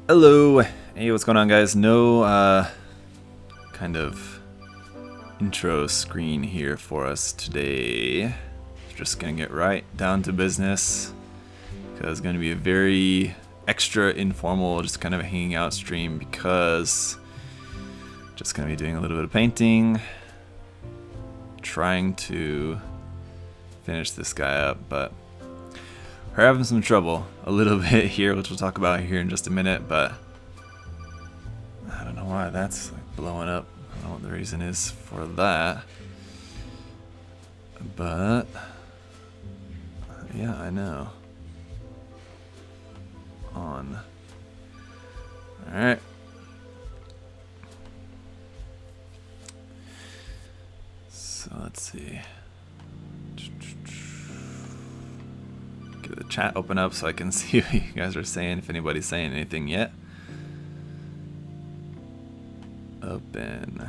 Hello! Hey, what's going on, guys? No, kind of intro screen here for us today. Just gonna get right down to business, because it's gonna be a very extra informal, just kind of a hanging out stream, because just gonna be doing a little bit of painting, trying to finish this guy up, but we're having some trouble a little bit here, which we'll talk about here in just a minute, but I don't know why that's like blowing up. I don't know what the reason is for that, but yeah, I know. On. Alright. So let's see. Get the chat open up so I can see what you guys are saying, if anybody's saying anything yet. Open.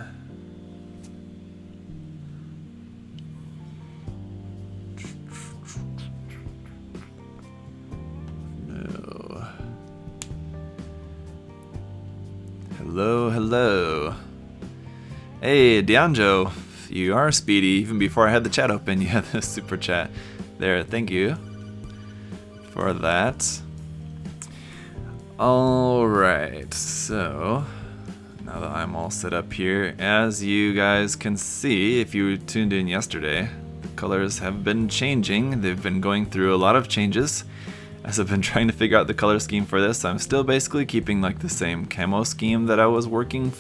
No. Hello, hello. Hey, Dianjo, you are speedy. Even before I had the chat open, you had the super chat there. Thank you for that. Alright, so now that I'm all set up here, as you guys can see, if you tuned in yesterday, the colors have been changing. They've been going through a lot of changes as I've been trying to figure out the color scheme for this. I'm still basically keeping like the same camo scheme that I was working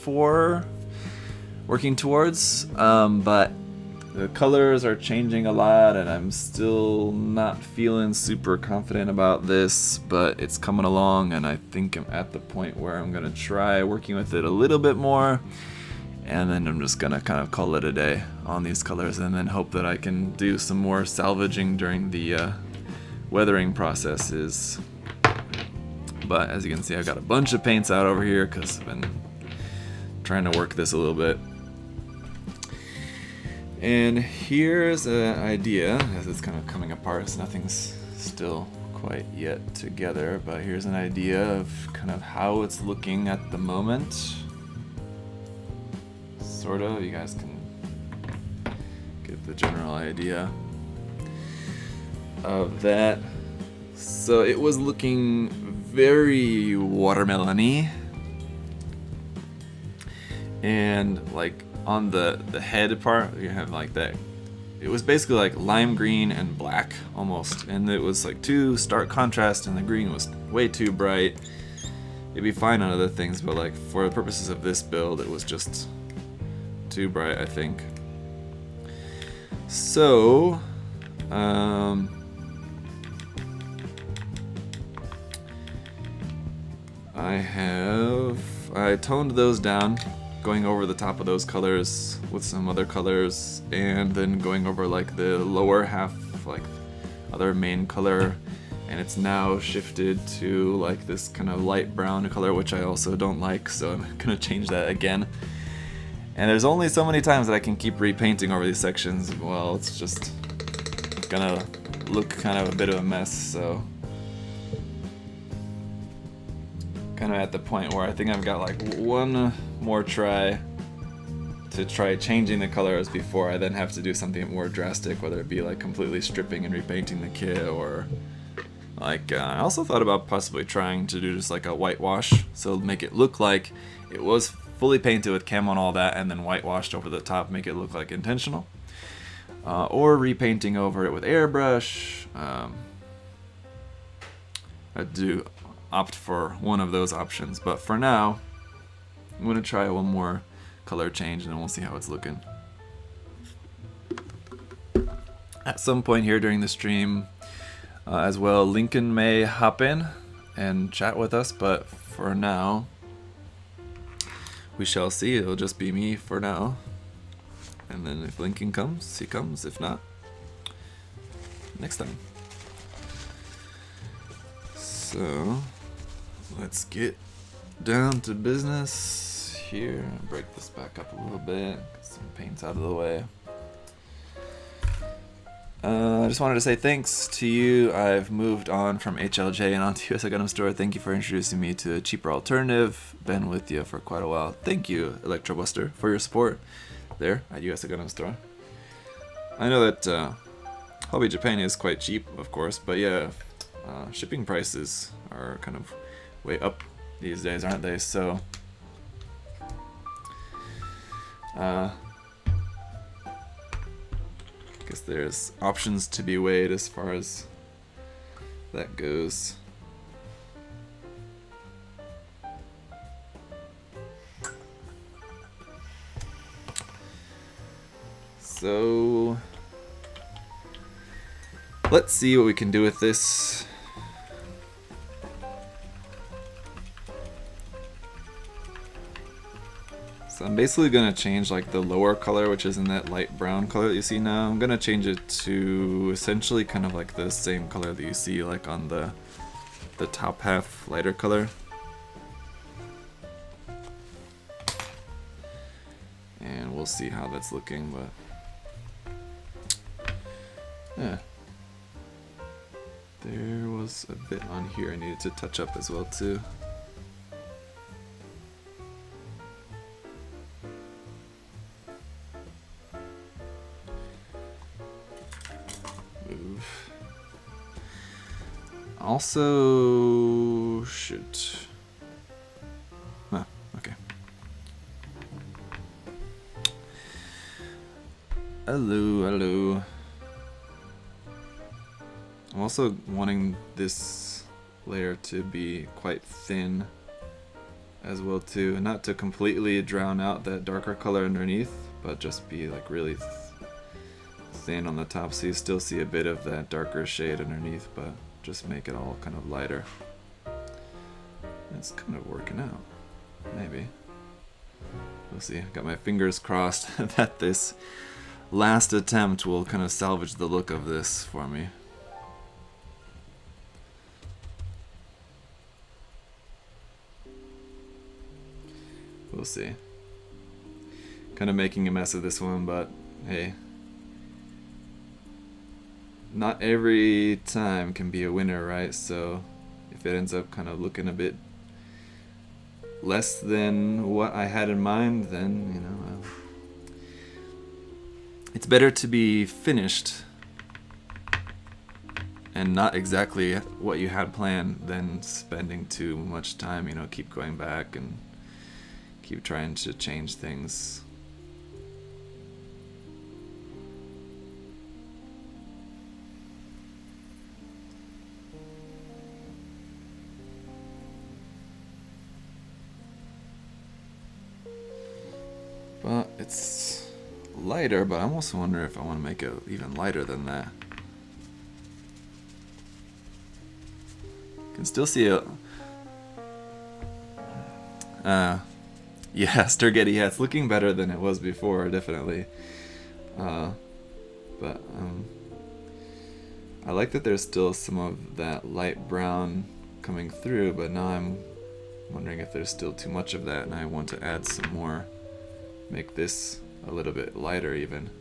towards, but the colors are changing a lot, and I'm still not feeling super confident about this, but it's coming along, and I think I'm at the point where I'm gonna try working with it a little bit more, and then I'm just gonna kind of call it a day on these colors, and then hope that I can do some more salvaging during the weathering processes. But as you can see, I've got a bunch of paints out over here because I've been trying to work this a little bit. And here's an idea, as it's kind of coming apart, so nothing's still quite yet together, but here's an idea of kind of how it's looking at the moment. Sort of, you guys can get the general idea of that. So it was looking very watermelon-y, and like on the head part, you have like that. It was basically like lime green and black almost, and it was like too stark contrast, and the green was way too bright. It'd be fine on other things, but like for the purposes of this build, it was just too bright, I think. So, I toned those down, going over the top of those colors with some other colors, and then going over like the lower half, like other main color, and it's now shifted to like this kind of light brown color, which I also don't like, so I'm gonna change that again. And there's only so many times that I can keep repainting over these sections. Well, it's just gonna look kind of a bit of a mess, so kind of at the point where I think I've got like one more try to try changing the colors before I then have to do something more drastic, whether it be like completely stripping and repainting the kit, or like I also thought about possibly trying to do just like a whitewash, so make it look like it was fully painted with camo and all that, and then whitewashed over the top, make it look like intentional, or repainting over it with airbrush. I'd do opt for one of those options, but for now I'm going to try one more color change, and then we'll see how it's looking. At some point here during the stream as well, Lincoln may hop in and chat with us, but for now we shall see. It'll just be me for now, and then if Lincoln comes, he comes. If not, next time. So let's get down to business here. Break this back up a little bit, get some paints out of the way. I just wanted to say thanks to you. I've moved on from HLJ and onto USA Gundam Store. Thank you for introducing me to a cheaper alternative. Been with you for quite a while. Thank you, Electro Buster, for your support there at USA Gundam Store. I know that Hobby Japan is quite cheap, of course, but yeah, shipping prices are kind of way up these days, aren't they? So, guess there's options to be weighed as far as that goes. So let's see what we can do with this. So I'm basically gonna change like the lower color, which is in that light brown color that you see now. I'm gonna change it to essentially kind of like the same color that you see like on the top half, lighter color. And we'll see how that's looking, but yeah. There was a bit on here I needed to touch up as well too. Move. Also, shoot. Ah, okay. Hello, hello. I'm also wanting this layer to be quite thin as well too, not to completely drown out that darker color underneath, but just be like really thin on the top so you still see a bit of that darker shade underneath, but just make it all kind of lighter. It's kind of working out, maybe. We'll see. Got my fingers crossed that this last attempt will kind of salvage the look of this for me. We'll see. Kind of making a mess of this one, but hey. Not every time can be a winner, right? So if it ends up kind of looking a bit less than what I had in mind, then, you know, it's better to be finished and not exactly what you had planned than spending too much time, you know, keep going back and keep trying to change things. But it's lighter, but I'm also wondering if I want to make it even lighter than that. You can still see it. Yeah, Sturgetti, yeah, it's looking better than it was before, definitely. But I like that there's still some of that light brown coming through, but now I'm wondering if there's still too much of that and I want to add some more. Make this a little bit lighter even.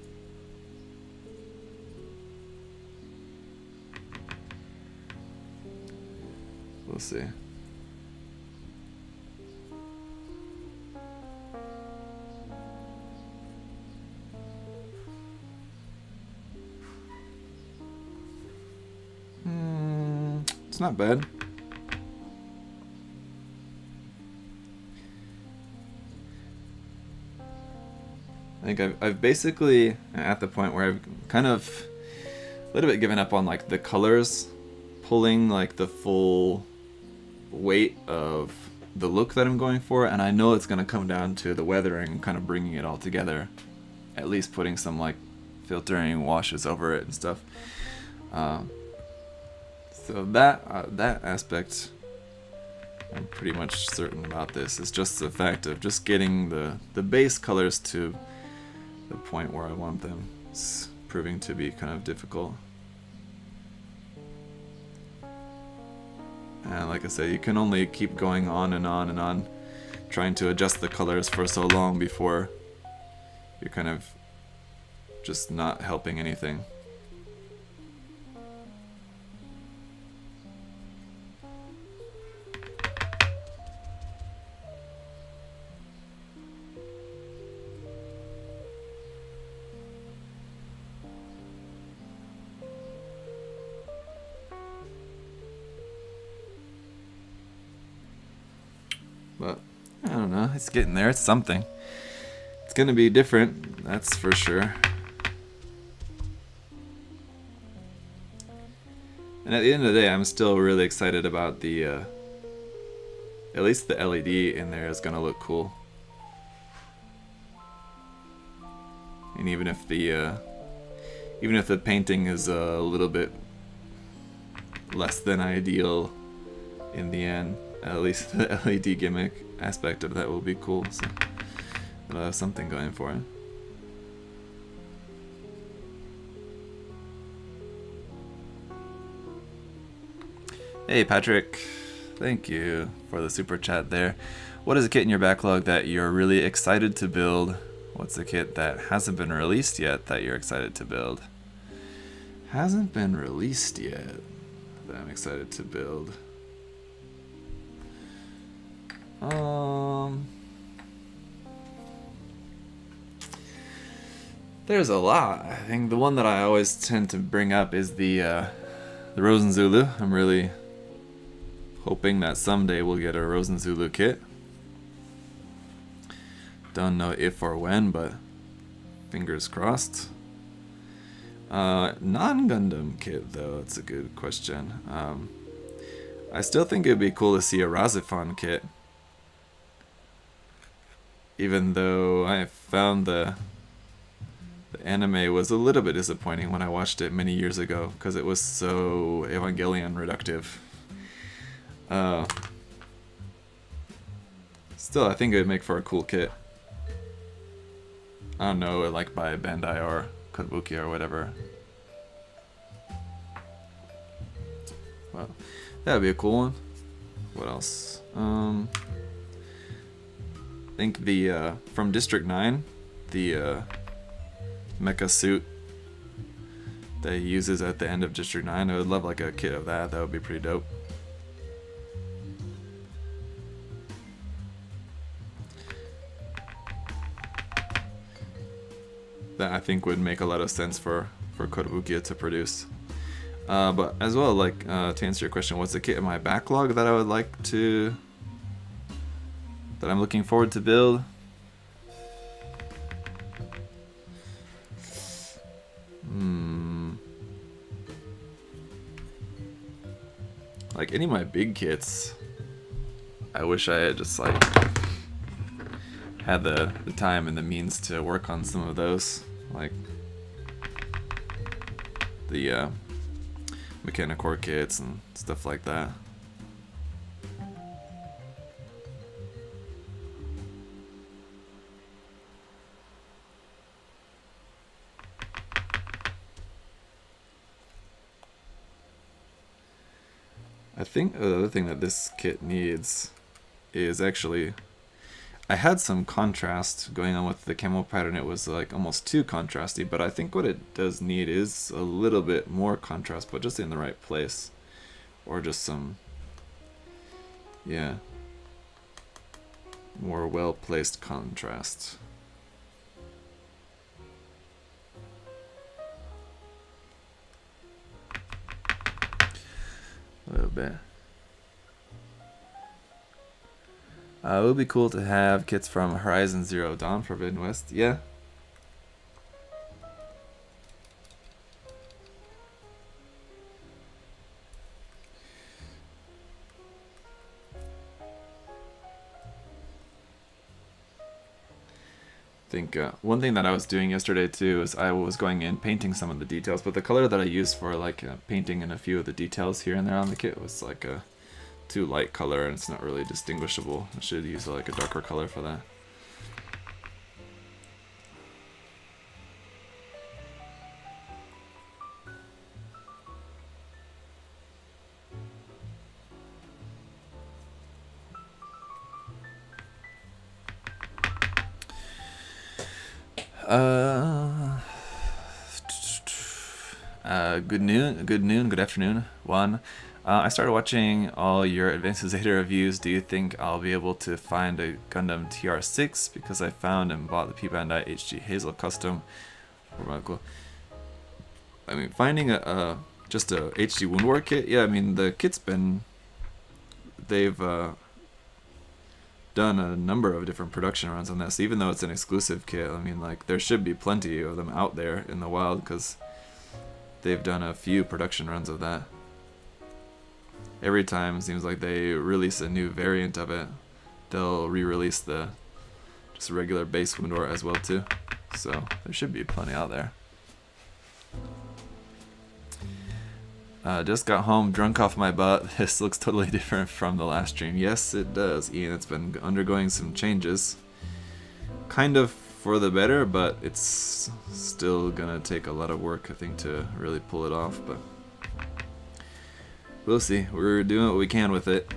We'll see. It's not bad. I think I've basically at the point where I've kind of a little bit given up on like the colors, pulling like the full weight of the look that I'm going for, and I know it's gonna come down to the weathering and kind of bringing it all together, at least putting some like filtering washes over it and stuff. So that aspect, I'm pretty much certain about this. It's just the fact of just getting the base colors to the point where I want them. It's proving to be kind of difficult. And like I said, you can only keep going on and on and on, trying to adjust the colors for so long before you're kind of just not helping anything. But I don't know. It's getting there. It's something. It's gonna be different. That's for sure. And at the end of the day, I'm still really excited about the, at least the LED in there is gonna look cool. And even if the painting is a little bit less than ideal in the end, at least the LED gimmick aspect of that will be cool. So it'll have something going for it. Hey Patrick, thank you for the super chat there. What is a kit in your backlog that you're really excited to build? What's a kit that hasn't been released yet that you're excited to build? Hasn't been released yet that I'm excited to build. There's a lot. I think the one that I always tend to bring up is the Rosen-Zulu. I'm really hoping that someday we'll get a Rosen-Zulu kit. Don't know if or when, but fingers crossed. Non-Gundam kit, though, that's a good question. I still think it'd be cool to see a Razifon kit. Even though I found the anime was a little bit disappointing when I watched it many years ago, because it was so Evangelion reductive. Still, I think it would make for a cool kit. I don't know, like by Bandai or Kabuki or whatever. Well, that would be a cool one. What else? I think the from District 9, the mecha suit that he uses at the end of District 9. I would love like a kit of that. That would be pretty dope. That I think would make a lot of sense for Kotobukiya to produce. But as well, like to answer your question, what's the kit in my backlog that I would like to, that I'm looking forward to build? Like any of my big kits, I wish I had just like had the time and the means to work on some of those, like the Mechanicore kits and stuff like that. I think the other thing that this kit needs is actually, I had some contrast going on with the camo pattern. It was like almost too contrasty, but I think what it does need is a little bit more contrast, but just in the right place. Or just some, yeah, more well-placed contrast. A little bit. It would be cool to have kits from Horizon Zero Dawn, Forbidden West. Yeah. I think one thing that I was doing yesterday too is I was going in painting some of the details, but the color that I used for like painting in a few of the details here and there on the kit was like a too light color, and it's not really distinguishable. I should use like a darker color for that. Good afternoon, Juan. I started watching all your Advanced Zeta reviews. Do you think I'll be able to find a Gundam TR6? Because I found and bought the P Bandai HG Hazel Custom. I mean, finding just a HG Wound War kit, yeah, I mean, the kit's been, they've done a number of different production runs on this, even though it's an exclusive kit. I mean, like, there should be plenty of them out there in the wild, because they've done a few production runs of that. Every time it seems like they release a new variant of it, they'll re-release the just regular base Wound Ore as well too. So there should be plenty out there. Just got home, drunk off my butt. This looks totally different from the last stream. Yes, it does, Ian. It's been undergoing some changes. Kind of for the better, but it's still gonna take a lot of work, I think, to really pull it off. But we'll see. We're doing what we can with it.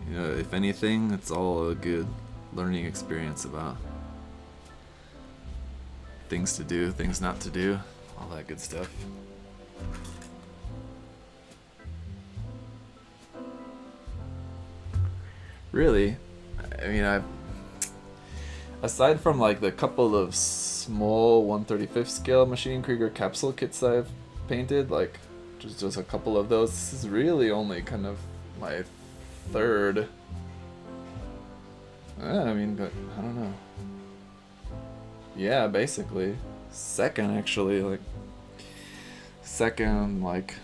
You know, if anything, it's all a good learning experience about things to do, things not to do, all that good stuff. Really, I mean, aside from like the couple of small 1/35 scale Machine Krieger capsule kits I've painted, like just a couple of those, this is really only kind of my third. I mean, but I don't know. Yeah, basically. Second, actually, like, second, like,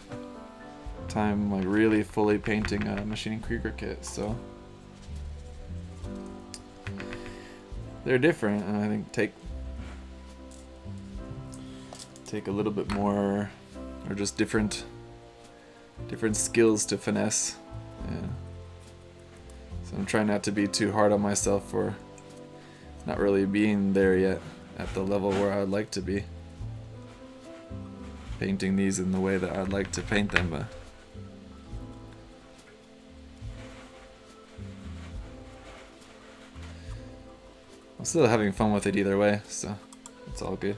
time, like, really fully painting a Maschinen Krieger kit, so. They're different, and I think take a little bit more, or just different skills to finesse. Yeah. So I'm trying not to be too hard on myself for not really being there yet at the level where I'd like to be. Painting these in the way that I'd like to paint them, but I'm still having fun with it either way, so it's all good.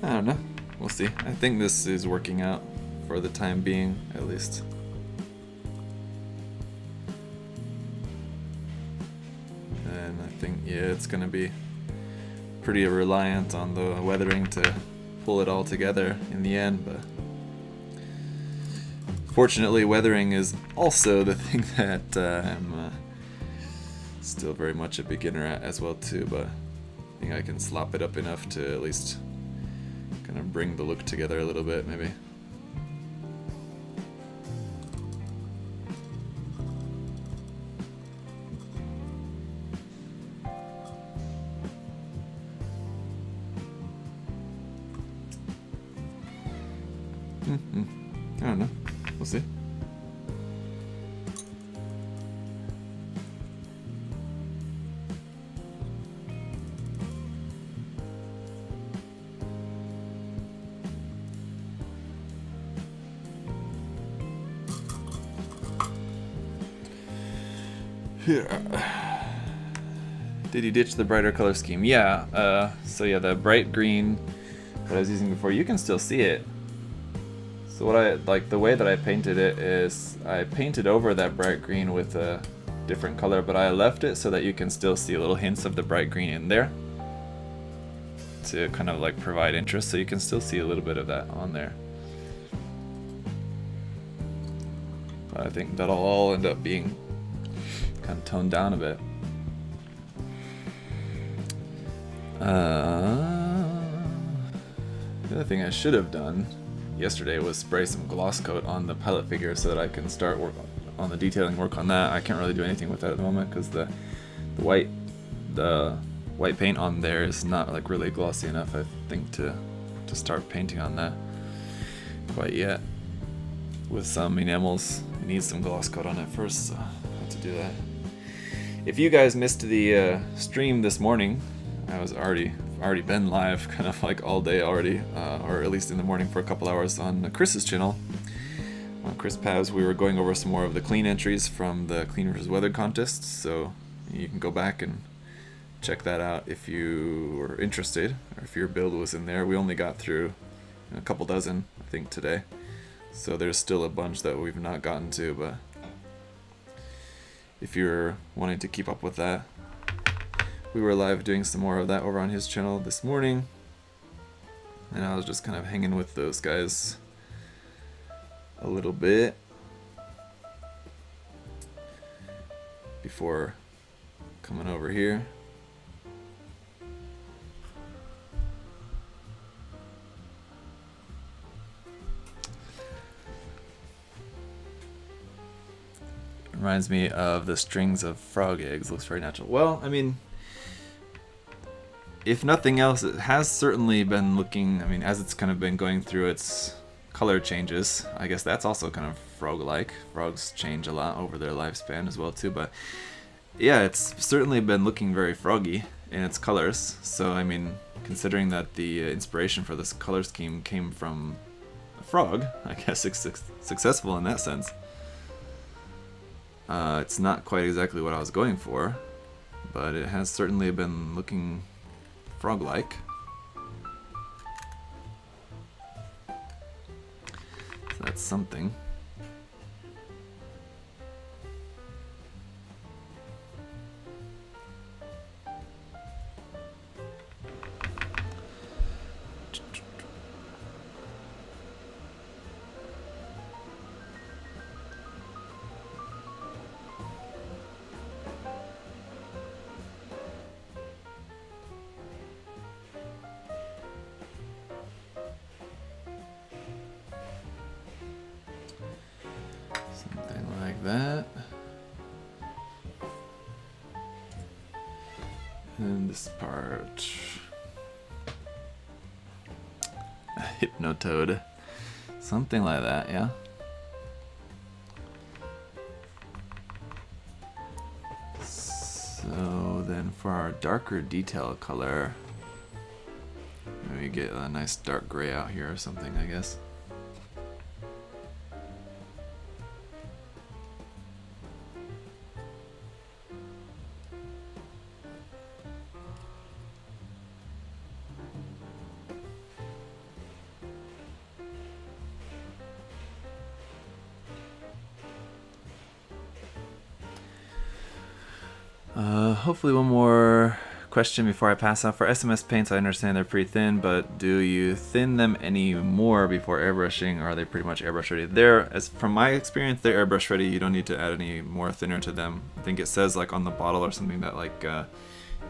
I don't know. We'll see. I think this is working out for the time being, at least. And I think, yeah, it's gonna be pretty reliant on the weathering to pull it all together in the end, but fortunately weathering is also the thing that I'm still very much a beginner at as well too, but I think I can slop it up enough to at least kind of bring the look together a little bit, maybe. I don't know. We'll see. Did you ditch the brighter color scheme? Yeah, so yeah, the bright green that I was using before, you can still see it. So what I like, the way that I painted it is I painted over that bright green with a different color, but I left it so that you can still see little hints of the bright green in there to kind of like provide interest, so you can still see a little bit of that on there. But I think that'll all end up being kind of toned down a bit. The other thing I should have done yesterday was spray some gloss coat on the pilot figure so that I can start work on the detailing work on that. I can't really do anything with that at the moment because the white paint on there is not like really glossy enough, I think, to to start painting on that quite yet. With some enamels, it needs some gloss coat on it first, so I have to do that. If you guys missed the stream this morning, I was already been live kind of like all day already, or at least in the morning for a couple hours on Chris's channel. On Chris Pavs, we were going over some more of the clean entries from the Clean vs. Weather contest, so you can go back and check that out if you were interested, or if your build was in there. We only got through a couple dozen, I think, today, so there's still a bunch that we've not gotten to, but if you're wanting to keep up with that, we were live doing some more of that over on his channel this morning, and I was just kind of hanging with those guys a little bit before coming over here. Reminds me of the strings of frog eggs. Looks very natural. Well, I mean, if nothing else, it has certainly been looking, I mean, as it's kind of been going through its color changes, I guess that's also kind of frog-like. Frogs change a lot over their lifespan as well too, but yeah, it's certainly been looking very froggy in its colors. So I mean, considering that the inspiration for this color scheme came from a frog, I guess it's successful in that sense. It's not quite exactly what I was going for, but it has certainly been looking frog-like. So that's something. That, and this part, a Hypnotoad, something like that, yeah. So then for our darker detail color, maybe get a nice dark gray out here or something, I guess. Hopefully one more question before I pass out. For SMS paints, I understand they're pretty thin, but do you thin them any more before airbrushing, or are they pretty much airbrush ready? As from my experience, they're airbrush ready. You don't need to add any more thinner to them. I think it says like on the bottle or something that like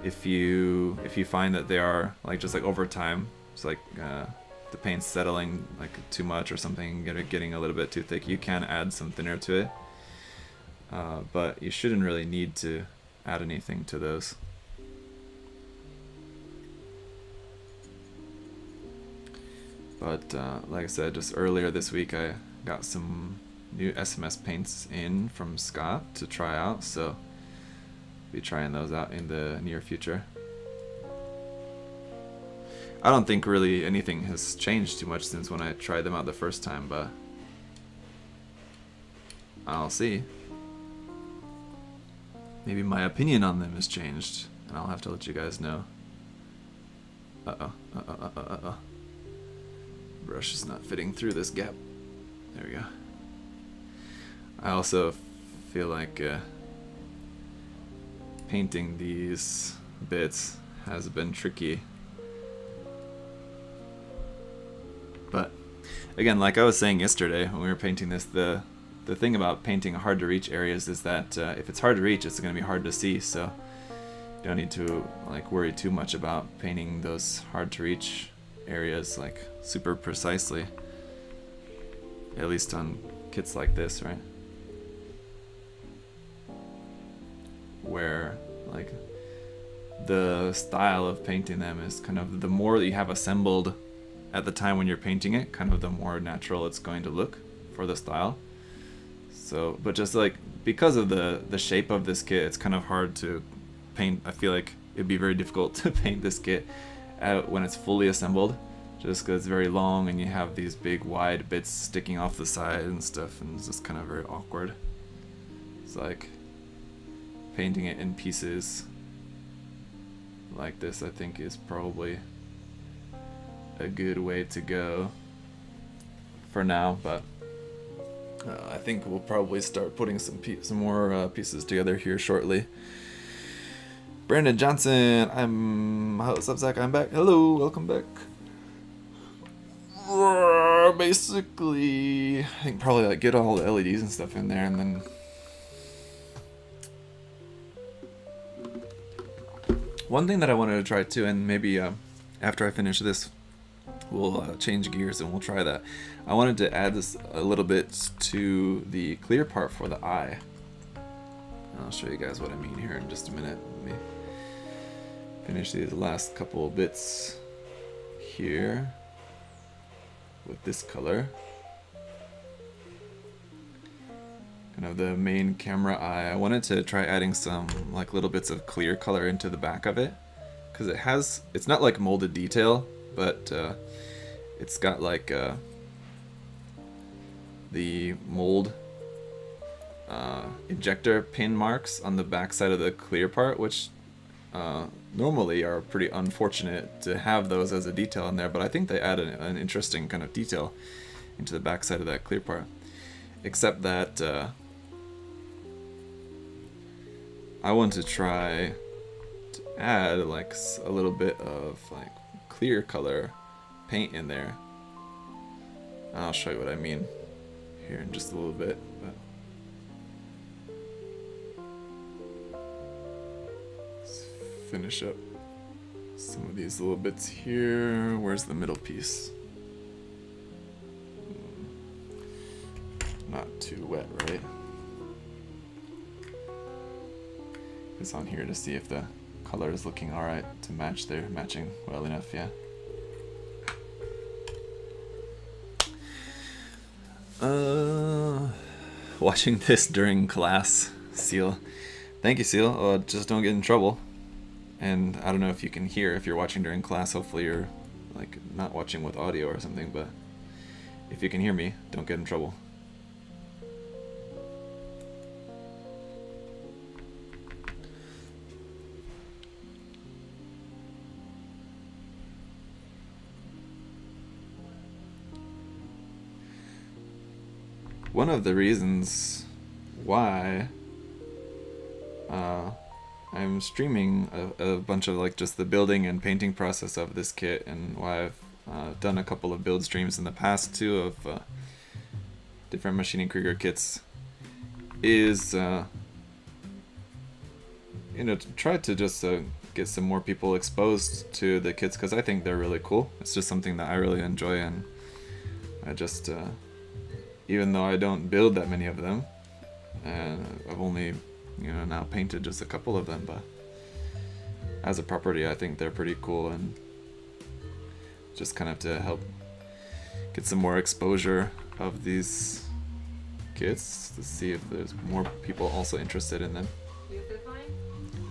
if you find that they are like just like over time, it's like the paint's settling like too much or something, getting a little bit too thick, you can add some thinner to it, but you shouldn't really need to add anything to those. But like I said, just earlier this week I got some new SMS paints in from Scott to try out, so I'll be trying those out in the near future. I don't think really anything has changed too much since when I tried them out the first time, but I'll see. Maybe my opinion on them has changed, and I'll have to let you guys know. Brush is not fitting through this gap. There we go. I also feel like painting these bits has been tricky. But again, like I was saying yesterday when we were painting this, the thing about painting hard to reach areas is that if it's hard to reach, it's going to be hard to see, so you don't need to like worry too much about painting those hard to reach areas like super precisely, at least on kits like this, right? Where like the style of painting them is kind of the more that you have assembled at the time when you're painting it, kind of the more natural it's going to look for the style. So, but just like because of the shape of this kit, it's kind of hard to paint. I feel like it'd be very difficult to paint this kit out when it's fully assembled, just because it's very long and you have these big wide bits sticking off the side and stuff, and it's just kind of very awkward. It's like painting it in pieces like this, I think, is probably a good way to go for now, but I think we'll probably start putting some more pieces together here shortly. Brandon Johnson, what's up, Zach? I'm back. Hello, welcome back. Basically, I think probably like get all the LEDs and stuff in there, and then one thing that I wanted to try too, and maybe after I finish this, we'll change gears and we'll try that. I wanted to add this a little bit to the clear part for the eye. I'll show you guys what I mean here in just a minute. Let me finish these last couple of bits here with this color. Kind of the main camera eye. I wanted to try adding some like little bits of clear color into the back of it, because it's not like molded detail, but it's got like the mold ejector pin marks on the back side of the clear part, which normally are pretty unfortunate to have those as a detail in there, but I think they add an interesting kind of detail into the back side of that clear part. Except that I want to try to add like a little bit of like clear color paint in there. I'll show you what I mean here in just a little bit. But let's finish up some of these little bits here. Where's the middle piece? Not too wet, right? It's on here to see if the color is looking alright to match. They're matching well enough, yeah. Watching this during class, Seal. Thank you, Seal. Just don't get in trouble. And I don't know if you can hear if you're watching during class. Hopefully you're like not watching with audio or something, but if you can hear me, don't get in trouble. One of the reasons why I'm streaming a bunch of like just the building and painting process of this kit, and why I've done a couple of build streams in the past too of different Maschinen Krieger kits, is to try to just get some more people exposed to the kits, because I think they're really cool. It's just something that I really enjoy, and I just even though I don't build that many of them, and I've only now painted just a couple of them, but as a property I think they're pretty cool, and just kind of to help get some more exposure of these kits to see if there's more people also interested in them. You feel fine?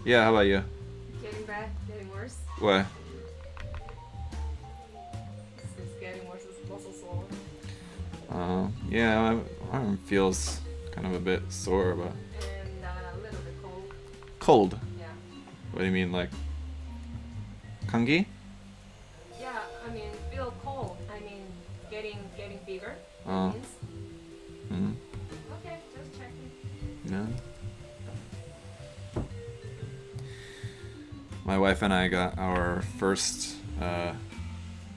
Yeah, how about you? Getting bad? Getting worse? Why? It's getting worse. It's muscle swollen. Yeah, my arm feels kind of a bit sore, but... And a little bit cold. Cold? Yeah. What do you mean, like... Kangi? Yeah, I mean, feel cold. I mean, getting fever. Oh. Means. Mm-hmm. Okay, just checking. Yeah. My wife and I got our first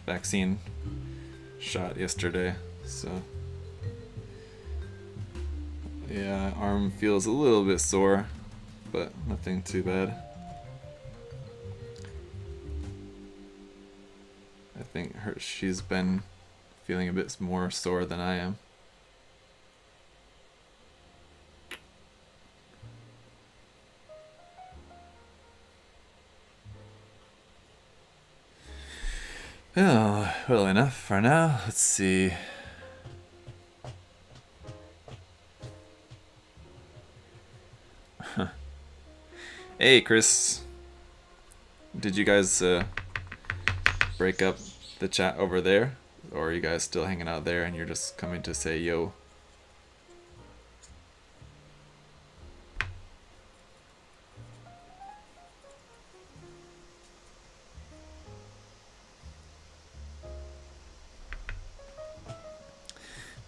vaccine shot yesterday, so yeah, arm feels a little bit sore, but nothing too bad. I think she's been feeling a bit more sore than I am. Oh, well, enough for now. Let's see. Hey, Chris. Did you guys break up the chat over there? Or are you guys still hanging out there and you're just coming to say yo?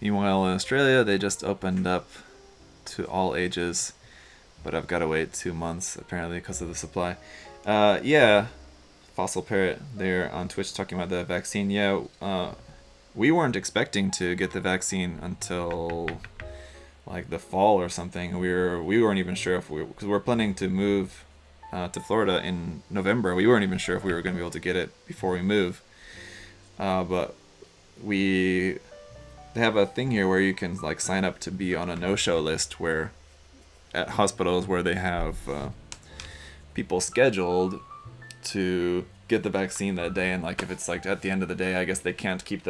Meanwhile, in Australia, they just opened up to all ages, but I've got to wait 2 months apparently because of the supply. Yeah, Fossil Parrot, they're on Twitch talking about the vaccine. Yeah, we weren't expecting to get the vaccine until like the fall or something. We weren't even sure if because we're planning to move to Florida in November. We weren't even sure if we were going to be able to get it before we move. But they have a thing here where you can like sign up to be on a no-show list where at hospitals where they have people scheduled to get the vaccine that day, and like if it's like at the end of the day, I guess they can't keep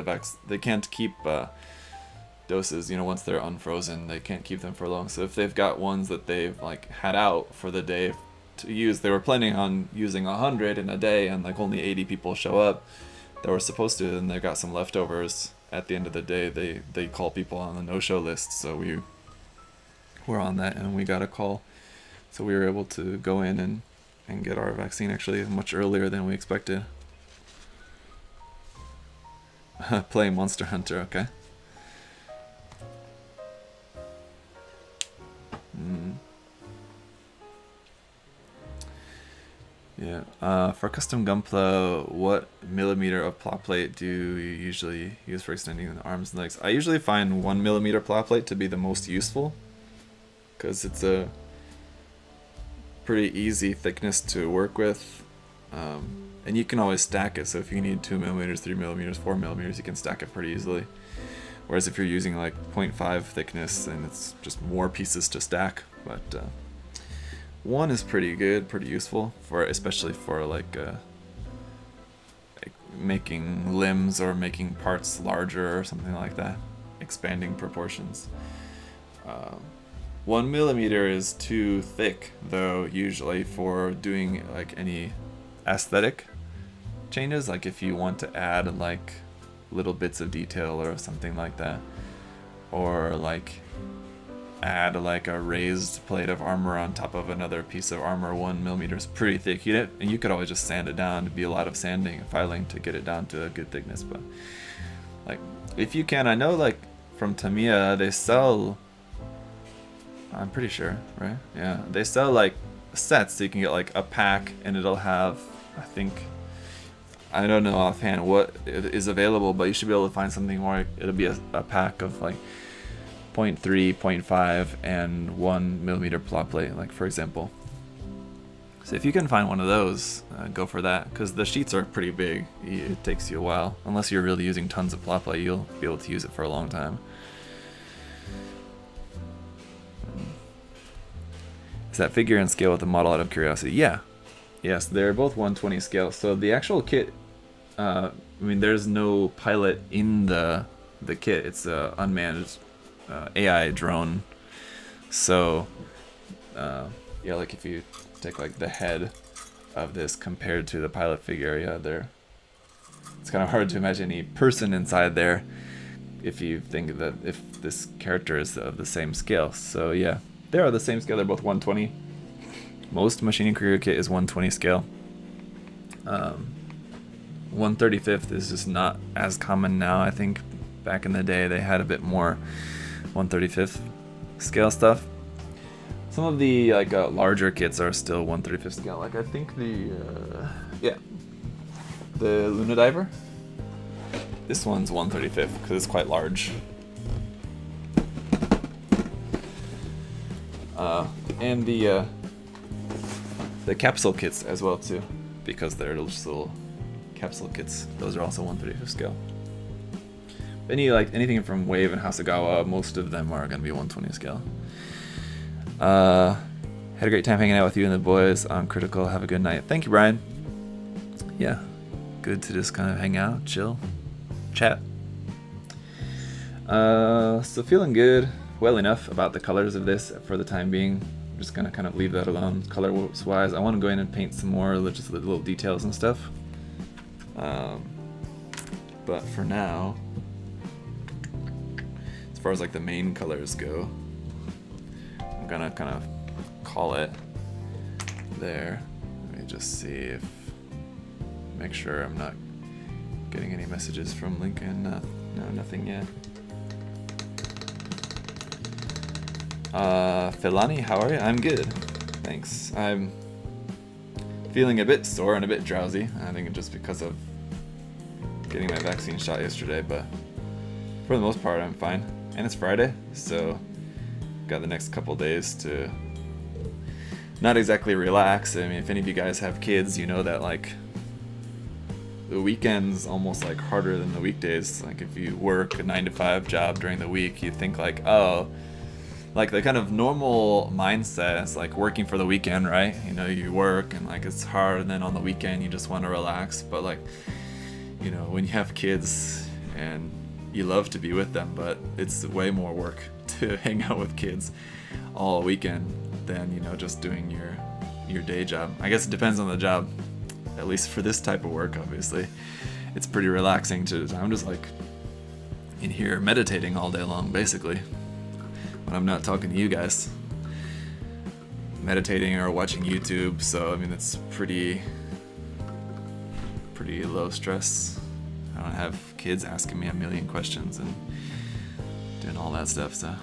doses, once they're unfrozen, they can't keep them for long. So if they've got ones that they've like had out for the day to use, they were planning on using 100 in a day, and like only 80 people show up that were supposed to, and they got some leftovers. At the end of the day, they call people on the no-show list, so we were on that, and we got a call, so we were able to go in and get our vaccine actually much earlier than we expected. Playing Monster Hunter, okay. Yeah. For custom Gunpla, what millimeter of plot plate do you usually use for extending the arms and legs? I usually find 1 millimeter plot plate to be the most useful, because it's a pretty easy thickness to work with, and you can always stack it. So if you need 2 millimeters, 3 millimeters, 4 millimeters, you can stack it pretty easily. Whereas if you're using like 0.5 thickness, then it's just more pieces to stack. But 1 is pretty good, pretty useful especially for like making limbs or making parts larger or something like that, expanding proportions. 1 millimeter is too thick though, usually, for doing like any aesthetic changes, like if you want to add like little bits of detail or something like that, or like add like a raised plate of armor on top of another piece of armor. 1 millimeter is pretty thick. And you could always just sand it down. It'd be a lot of sanding and filing to get it down to a good thickness. But like, if you can, I know like from Tamiya they sell, I'm pretty sure, right? Yeah, they sell like sets, so you can get like a pack, and it'll have, I don't know offhand what is available, but you should be able to find something where it'll be a pack of like 0.3, 0.5, and 1 millimeter plot plate, like for example. So if you can find one of those, go for that, because the sheets are pretty big. It takes you a while. Unless you're really using tons of plot plate, you'll be able to use it for a long time. Is that figure in scale with the model, out of curiosity? Yeah. Yes, they're both 120 scale. So the actual kit, there's no pilot in the kit. It's a unmanned AI drone. So yeah, like if you take like the head of this compared to the pilot figure, yeah, it's kind of hard to imagine any person inside there if you think that if this character is of the same scale. So yeah, they are the same scale. They're both 120. Most machining Krieger kit is 120 scale. 135th is just not as common now. I think back in the day they had a bit more 135th scale stuff. Some of the like larger kits are still 135th scale. Like I think the Luna Diver. This one's 135th because it's quite large. And the capsule kits as well too, because they're just little capsule kits. Those are also 135th scale. Anything from Wave and Hasegawa, most of them are gonna be 120 scale. Had a great time hanging out with you and the boys on Critical. Have a good night. Thank you, Brian. Yeah, good to just kind of hang out, chill, chat. So feeling good, well enough about the colors of this for the time being. I'm just gonna kind of leave that alone, color-wise. I want to go in and paint some more, just little details and stuff. But for now, as far as like the main colors go, I'm gonna kind of call it there. Let me just see if, make sure I'm not getting any messages from Lincoln. No, nothing yet. Filani, how are you? I'm good, thanks. I'm feeling a bit sore and a bit drowsy. I think it's just because of getting my vaccine shot yesterday, but for the most part I'm fine. And it's Friday, so got the next couple days to not exactly relax. I mean, if any of you guys have kids, you know that like the weekend's almost like harder than the weekdays. Like if you work a 9-to-5 job during the week, you think like, oh, like the kind of normal mindset is like working for the weekend, right? You know, you work and like it's hard, and then on the weekend you just want to relax. But like, you know, when you have kids and you love to be with them, but it's way more work to hang out with kids all weekend than, you know, just doing your day job. I guess it depends on the job. At least for this type of work, obviously, it's pretty relaxing to. I'm just like in here meditating all day long, basically, when I'm not talking to you guys. Meditating or watching YouTube. So I mean, it's pretty low stress. I don't have kids asking me a million questions and doing all that stuff. So.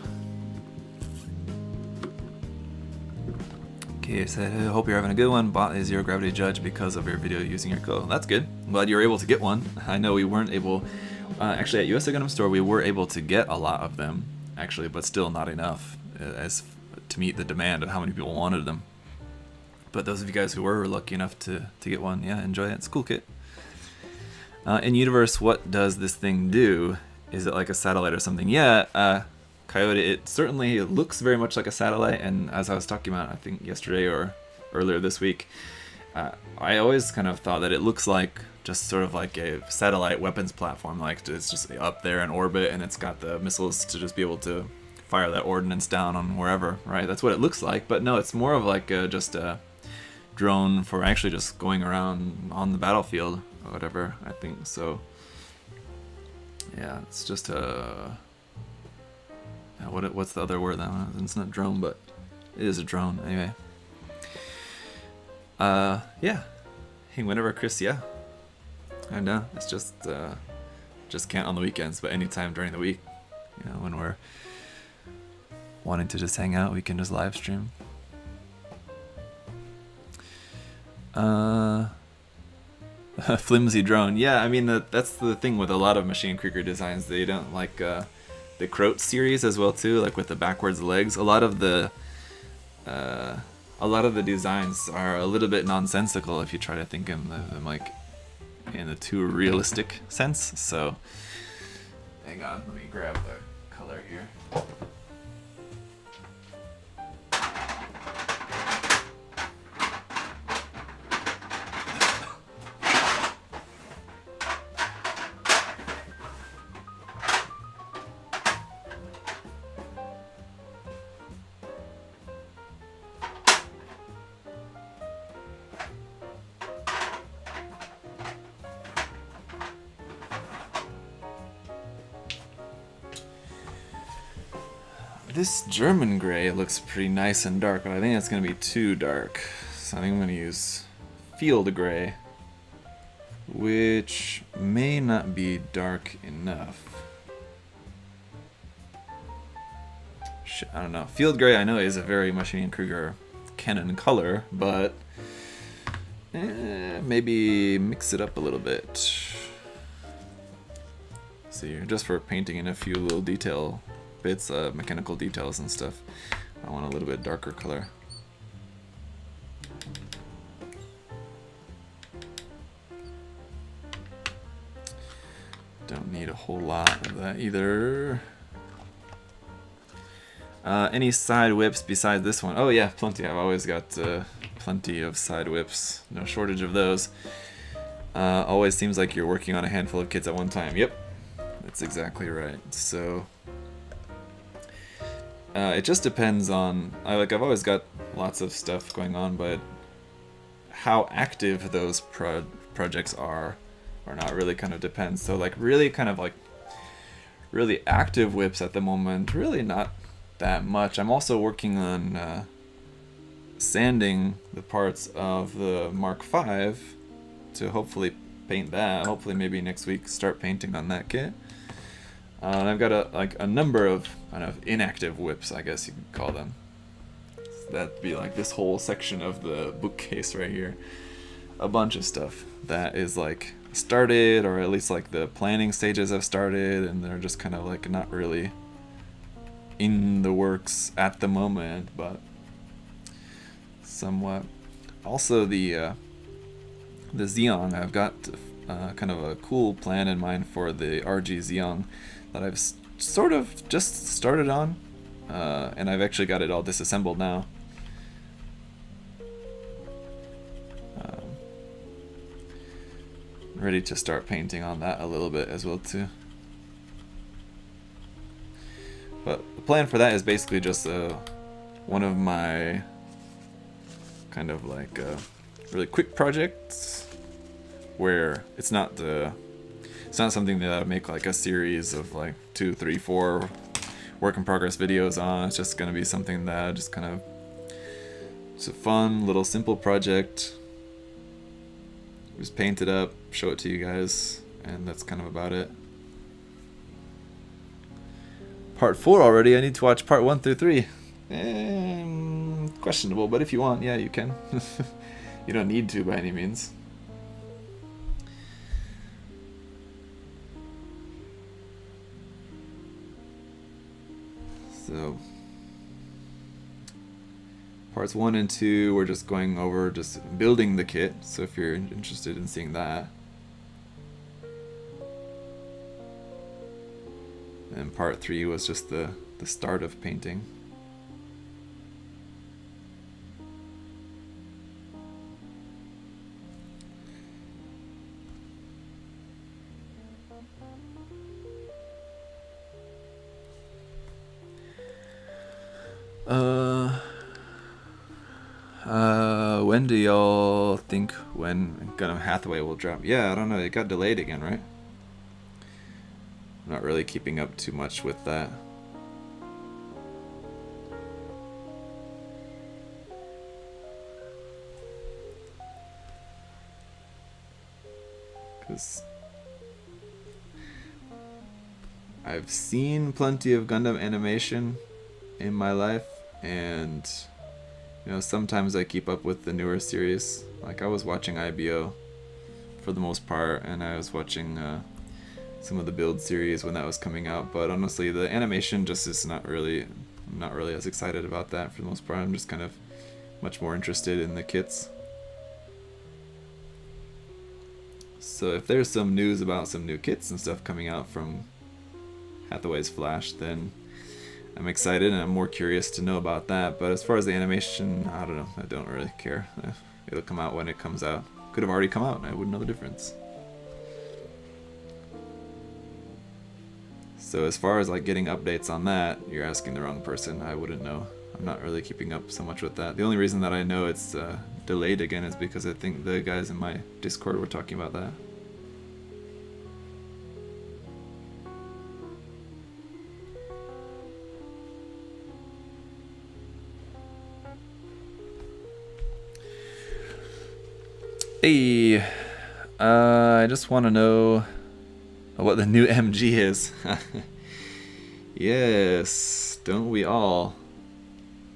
Okay, so I hope you're having a good one. Bought a zero gravity judge because of your video using your code. That's good. I'm glad you were able to get one. I know we weren't able, actually at USA Gundam Store we were able to get a lot of them, actually, but still not enough as to meet the demand of how many people wanted them. But those of you guys who were lucky enough to get one, yeah, enjoy it. It's a cool kit. In universe, what does this thing do? Is it like a satellite or something? Yeah, Coyote, it certainly looks very much like a satellite, and as I was talking about, I think yesterday or earlier this week, I always kind of thought that it looks like just sort of like a satellite weapons platform, like it's just up there in orbit and it's got the missiles to just be able to fire that ordnance down on wherever, right? That's what it looks like, but no, it's more of like just a drone for actually just going around on the battlefield or whatever, I think. So yeah, it's just a... What's the other word? It's not drone, but it is a drone anyway. Yeah. Hey, whenever Chris, yeah. I know. It's just can't on the weekends, but anytime during the week. You know, when we're wanting to just hang out, we can just live stream. Flimsy drone. Yeah, I mean that's the thing with a lot of Machine Krieger designs. They don't like the Croat series as well too, like with the backwards legs. A lot of the designs are a little bit nonsensical if you try to think of them like in a too realistic sense. So hang on, let me grab the color here. This German gray looks pretty nice and dark, but I think it's going to be too dark. So I think I'm going to use field gray, which may not be dark enough. I don't know. Field gray I know is a very Maschinen Krieger canon color, but maybe mix it up a little bit. See, just for painting in a few little detail bits, mechanical details and stuff, I want a little bit darker color. Don't need a whole lot of that either. Any side whips besides this one? Oh yeah, plenty. I've always got plenty of side whips. No shortage of those. Always seems like you're working on a handful of kits at one time. Yep, that's exactly right. So it just depends on. I've always got lots of stuff going on, but how active those projects are or not really kind of depends. So like really kind of like really active whips at the moment, really not that much. I'm also working on sanding the parts of the Ma.K to hopefully paint that. Hopefully maybe next week start painting on that kit. And I've got a number of kind of inactive whips, I guess you could call them. So that'd be like this whole section of the bookcase right here. A bunch of stuff that is like started, or at least like the planning stages have started, and they're just kind of like not really in the works at the moment, but somewhat. Also the Xeon, I've got kind of a cool plan in mind for the RG Xeon that I've sort of just started on, and I've actually got it all disassembled now. Ready to start painting on that a little bit as well too. But the plan for that is basically just one of my kind of like really quick projects where it's not something that I make like a series of like 2, 3, 4 work in progress videos on. It's just gonna be something that just kind of, it's a fun little simple project. Just paint it up, show it to you guys, and that's kind of about it. Part 4 already. I need to watch part 1 through 3. Questionable, but if you want, yeah, you can. You don't need to by any means. So parts 1 and 2, we're just going over just building the kit, so if you're interested in seeing that. And part 3 was just the start of painting. When do y'all think when Gundam Hathaway will drop? Yeah, I don't know. It got delayed again, right? I'm not really keeping up too much with that. Because I've seen plenty of Gundam animation in my life, and you know, sometimes I keep up with the newer series. Like I was watching IBO for the most part, and I was watching some of the Build series when that was coming out. But honestly, the animation just is I'm not really as excited about that for the most part. I'm just kind of much more interested in the kits. So if there's some news about some new kits and stuff coming out from Hathaway's Flash, then I'm excited and I'm more curious to know about that. But as far as the animation, I don't know. I don't really care. It'll come out when it comes out. Could have already come out and I wouldn't know the difference. So as far as like getting updates on that, you're asking the wrong person. I wouldn't know. I'm not really keeping up so much with that. The only reason that I know it's delayed again is because I think the guys in my Discord were talking about that. Hey, I just want to know what the new MG is. Yes, don't we all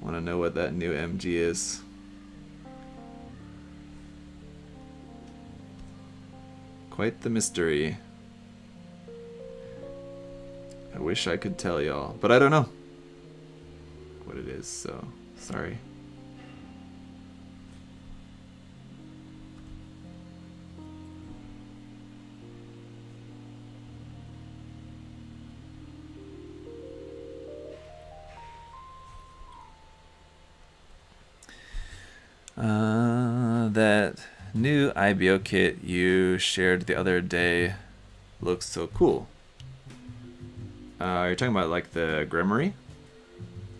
want to know what that new MG is? Quite the mystery. I wish I could tell y'all, but I don't know what it is, so sorry. That new IBO kit you shared the other day looks so cool. You're talking about like the Grimoire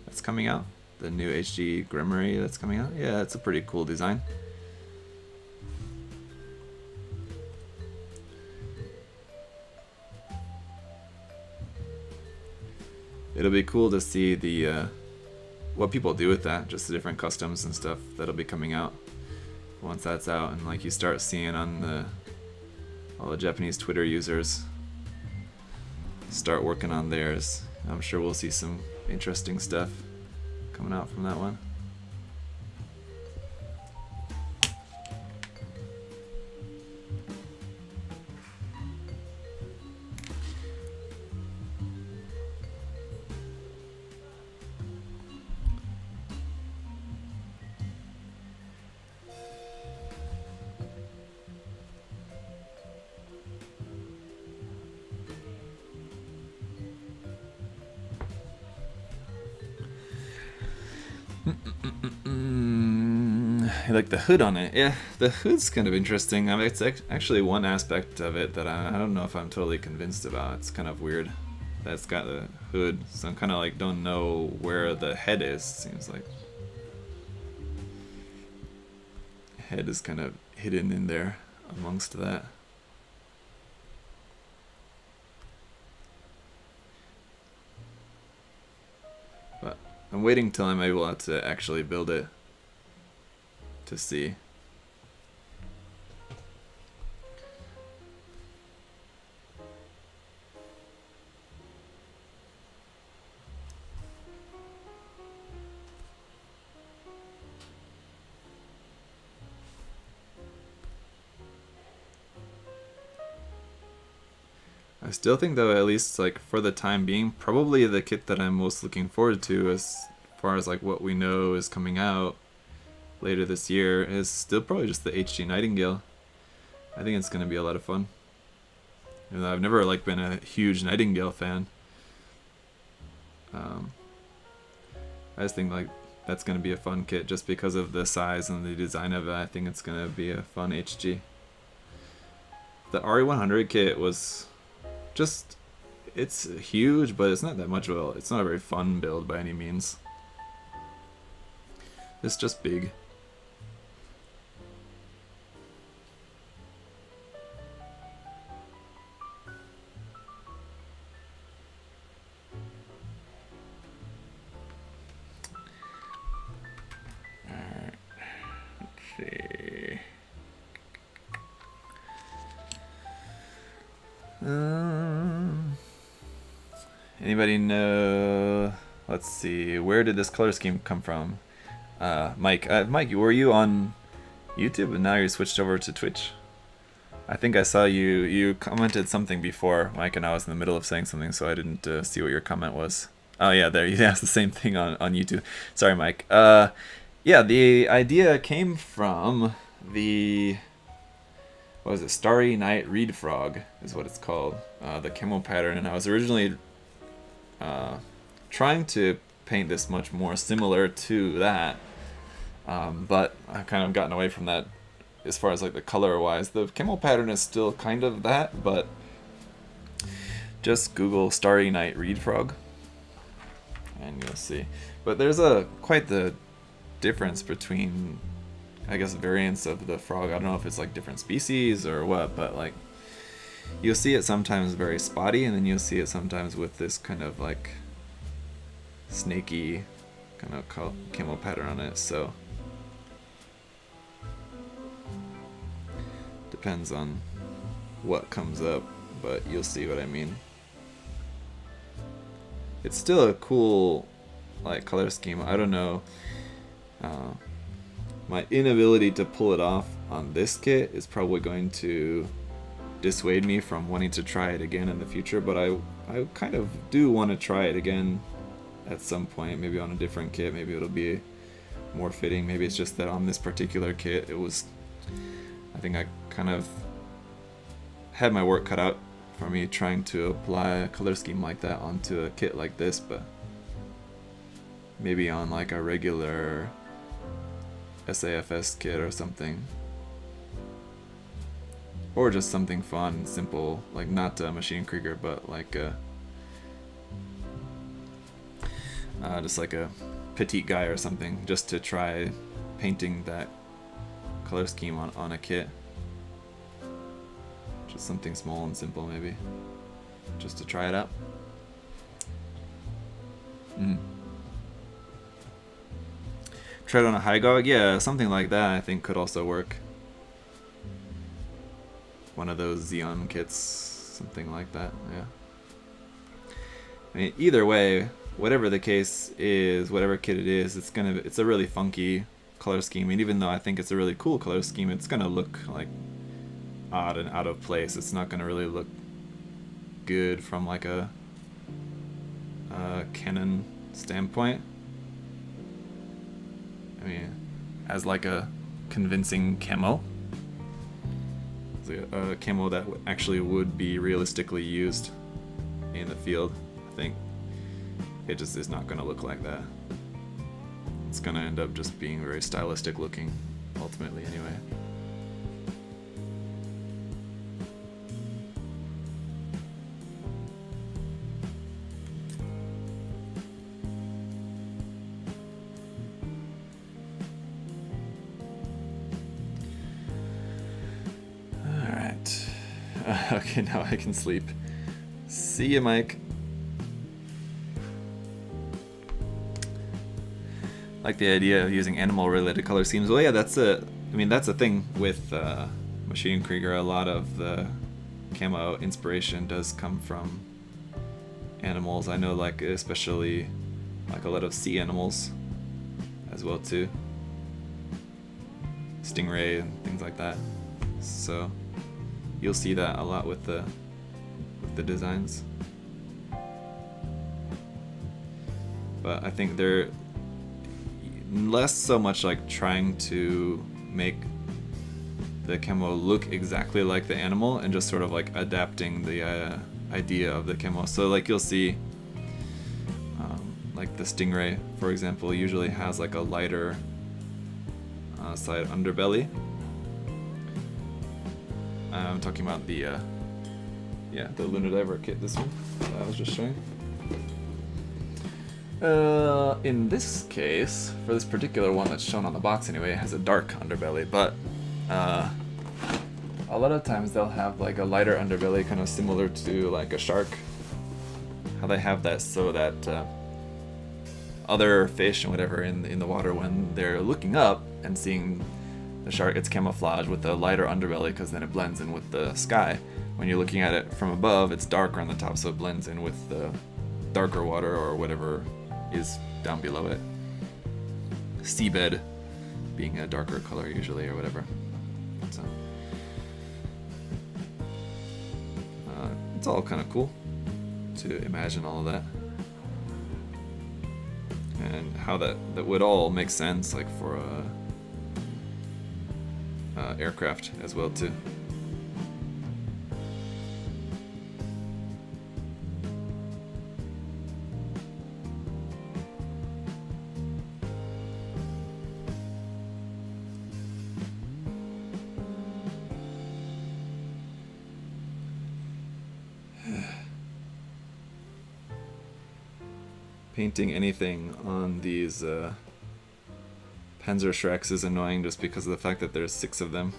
that's coming out? The new HD Grimoire that's coming out? Yeah, it's a pretty cool design. It'll be cool to see the what people do with that, just the different customs and stuff that'll be coming out once that's out, and like you start seeing on all the Japanese Twitter users start working on theirs. I'm sure we'll see some interesting stuff coming out from that one. I like the hood on it. Yeah, the hood's kind of interesting. I mean, it's actually one aspect of it that I don't know if I'm totally convinced about. It's kind of weird that it's got the hood, so I'm kind of like don't know where the head is. Seems like head is kind of hidden in there amongst that. But I'm waiting till I'm able to actually build it to see. I still think though, at least like for the time being, probably the kit that I'm most looking forward to as far as like what we know is coming out later this year is still probably just the HD Nightingale. I think it's going to be a lot of fun. Even though I've never like been a huge Nightingale fan. I just think like that's going to be a fun kit just because of the size and the design of it. I think it's going to be a fun HG. The RE100 kit was just, it's huge, but it's not that much of a, it's not a very fun build by any means. It's just big. Alright, let's see. Anybody know? Let's see. Where did this color scheme come from? Mike. Mike, were you on YouTube and now you switched over to Twitch? I think I saw you. You commented something before, Mike, and I was in the middle of saying something, so I didn't see what your comment was. Oh yeah, there. You asked the same thing on YouTube. Sorry, Mike. Yeah, the idea came from the, what was it? Starry Night Reed Frog is what it's called. The camo pattern, and I was originally trying to paint this much more similar to that, but I've kind of gotten away from that as far as like the color wise. The camo pattern is still kind of that, but just Google Starry Night Reed Frog and you'll see. But there's quite the difference between, I guess, variants of the frog. I don't know if it's like different species or what, but like you'll see it sometimes very spotty, and then you'll see it sometimes with this kind of like snaky kind of camo pattern on it. So depends on what comes up, but you'll see what I mean. It's still a cool like color scheme. I don't know. My inability to pull it off on this kit is probably going to dissuade me from wanting to try it again in the future, but I kind of do want to try it again at some point, maybe on a different kit. Maybe it'll be more fitting. Maybe it's just that on this particular kit it was, I think I kind of had my work cut out for me trying to apply a color scheme like that onto a kit like this, but maybe on like a regular SAFS kit or something or just something fun and simple, like not Machine Krieger, but like just like a petite guy or something, just to try painting that color scheme on a kit. Just something small and simple, maybe, just to try it out. Tread on a high guard, yeah, something like that I think could also work. One of those Xeon kits, something like that, yeah. I mean, either way, whatever the case is, whatever kit it is, it's a really funky color scheme, and even though I think it's a really cool color scheme, it's gonna look like odd and out of place. It's not gonna really look good from like a Canon standpoint. I mean, as like a convincing camo. A camo that actually would be realistically used in the field. I think it just is not going to look like that. It's going to end up just being very stylistic looking, ultimately, anyway. Okay, now I can sleep. See you, Mike. Like the idea of using animal-related color schemes. Well, yeah, that's a thing with Machine Krieger. A lot of the camo inspiration does come from animals. I know, like, especially like a lot of sea animals as well too. Stingray and things like that. So you'll see that a lot with the designs. But I think they're less so much like trying to make the camo look exactly like the animal and just sort of like adapting the idea of the camo. So like you'll see like the Stingray, for example, usually has like a lighter side underbelly. I'm talking about the Lunar Diver kit, this one that I was just showing. In this case, for this particular one that's shown on the box anyway, it has a dark underbelly, but a lot of times they'll have like a lighter underbelly, kind of similar to like a shark. How they have that so that other fish and whatever in the water, when they're looking up and seeing the shark, it's camouflaged with a lighter underbelly because then it blends in with the sky. When you're looking at it from above, it's darker on the top, so it blends in with the darker water or whatever is down below it. Seabed being a darker color usually, or whatever. So it's all kind of cool to imagine all of that, and how that would all make sense, like for a aircraft as well too. Painting anything on these Panzerschrecks is annoying just because of the fact that there's 6 of them.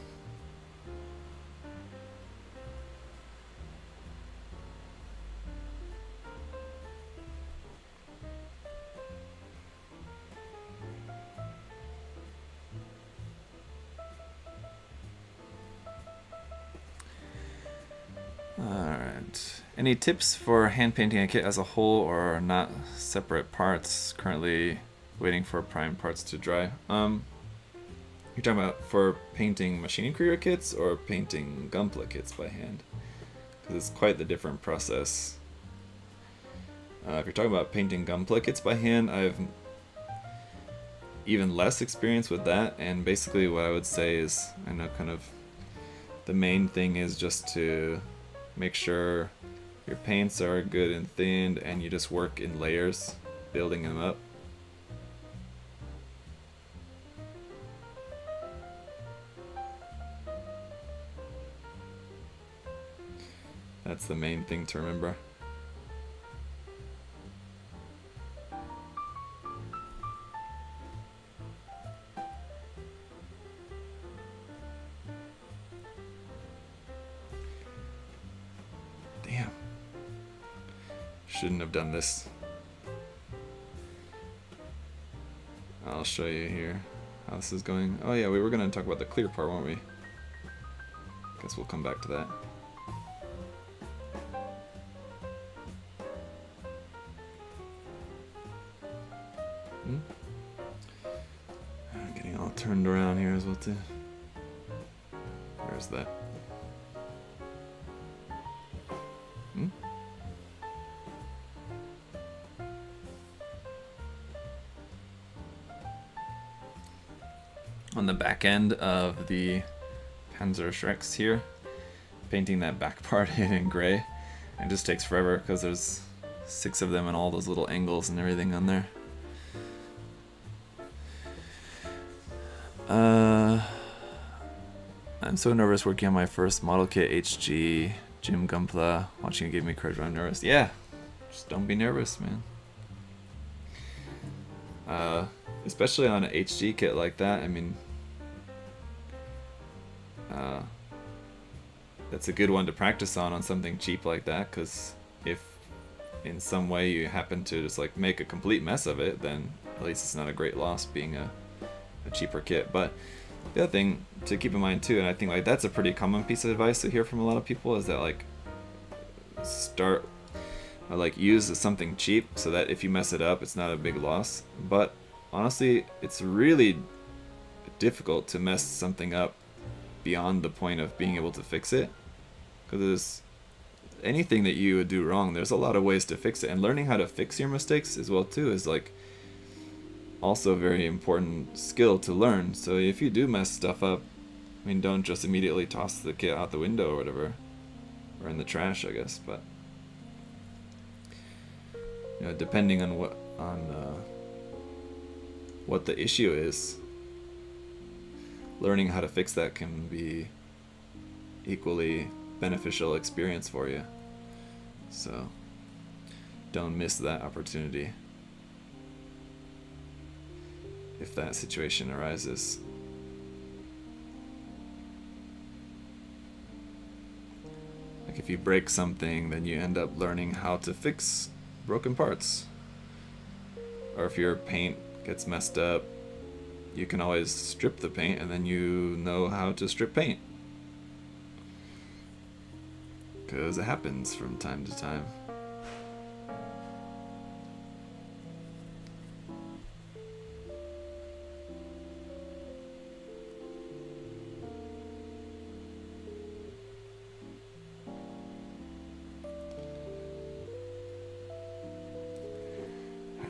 Alright. Any tips for hand painting a kit as a whole or not separate parts? Currently waiting for prime parts to dry. You're talking about for painting Maschinen Krieger kits or painting Gunpla kits by hand? Because it's quite the different process. If you're talking about painting Gunpla kits by hand, I've even less experience with that, and basically what I would say is, I know kind of the main thing is just to make sure your paints are good and thinned, and you just work in layers, building them up. That's the main thing to remember. Damn. Shouldn't have done this. I'll show you here how this is going. Oh yeah, we were going to talk about the clear part, weren't we? Guess we'll come back to that. I'm getting all turned around here as well too. Where's that? On the back end of the Panzer Shreks here, painting that back part in gray. It just takes forever because there's 6 of them and all those little angles and everything on there. I'm so nervous working on my first model kit HG. Jim Gumpla watching it gave me courage when I'm nervous. Yeah, just don't be nervous, man. Especially on an HG kit like that, I mean, that's a good one to practice on something cheap like that, because if in some way you happen to just like make a complete mess of it, then at least it's not a great loss being a cheaper kit. But the other thing to keep in mind too, and I think like that's a pretty common piece of advice to hear from a lot of people, is that like start or like use something cheap so that if you mess it up, it's not a big loss. But honestly, it's really difficult to mess something up beyond the point of being able to fix it, because anything that you would do wrong, there's a lot of ways to fix it, and learning how to fix your mistakes as well too is like also a very important skill to learn. So if you do mess stuff up, I mean, don't just immediately toss the kit out the window or whatever, or in the trash, I guess. But you know, depending on what the issue is, learning how to fix that can be equally beneficial experience for you. So don't miss that opportunity if that situation arises. Like if you break something, then you end up learning how to fix broken parts. Or if your paint gets messed up, you can always strip the paint, and then you know how to strip paint. Because it happens from time to time.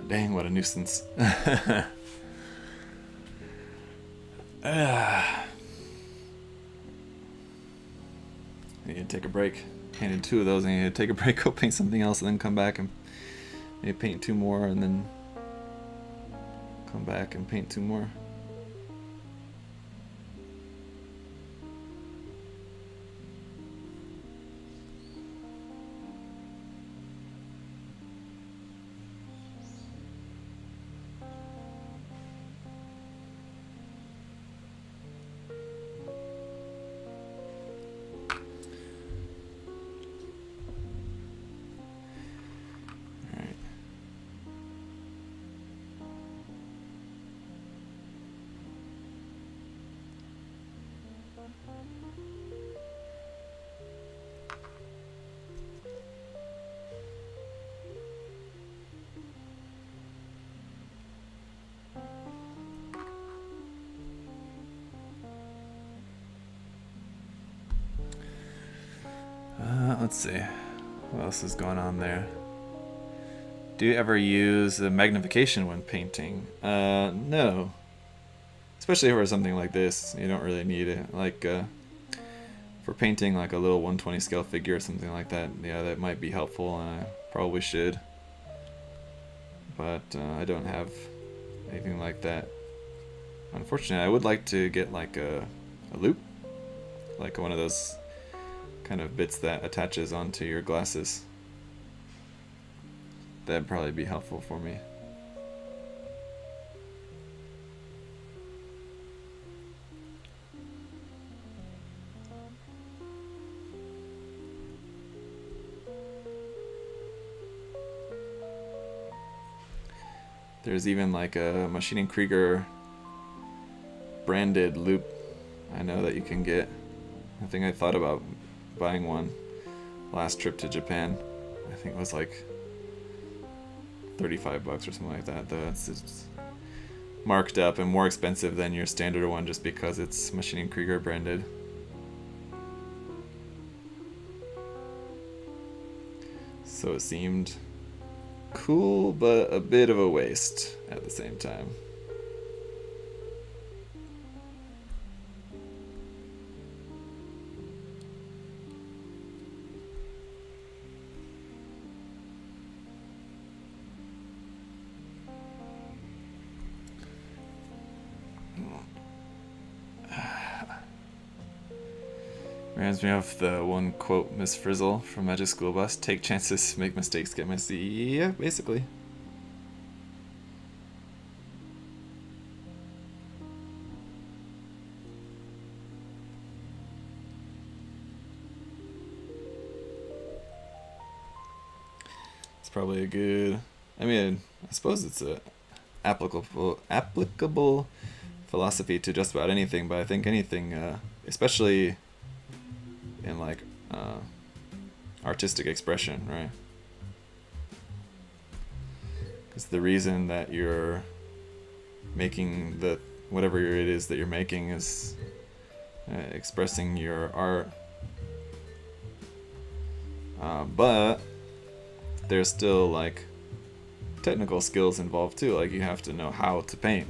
Dang, what a nuisance. I need to take a break. Painted 2 of those, I need to take a break, go paint something else, and then come back and maybe paint 2 more, and then come back and paint 2 more. Let's see. What else is going on there? Do you ever use the magnification when painting? No. Especially for something like this, you don't really need it. Like, for painting like a little 120 scale figure or something like that, yeah, that might be helpful, and I probably should. But I don't have anything like that. Unfortunately, I would like to get like a loop, like one of those kind of bits that attaches onto your glasses. That'd probably be helpful for me. There's even like a Maschinen Krieger branded loop I know that you can get. I think I thought about buying one last trip to Japan. I think it was like $35 or something like that. Though it's marked up and more expensive than your standard one just because it's Maschinen Krieger branded. So it seemed cool, but a bit of a waste at the same time. Reminds me of the one quote Miss Frizzle from Magic School Bus: "Take chances, make mistakes, get messy." Yeah, basically. It's probably a good. I mean, I suppose it's a applicable philosophy to just about anything, but I think anything, especially in like artistic expression, right? Because the reason that you're making the whatever it is that you're making is expressing your art, but there's still like technical skills involved too. Like you have to know how to paint.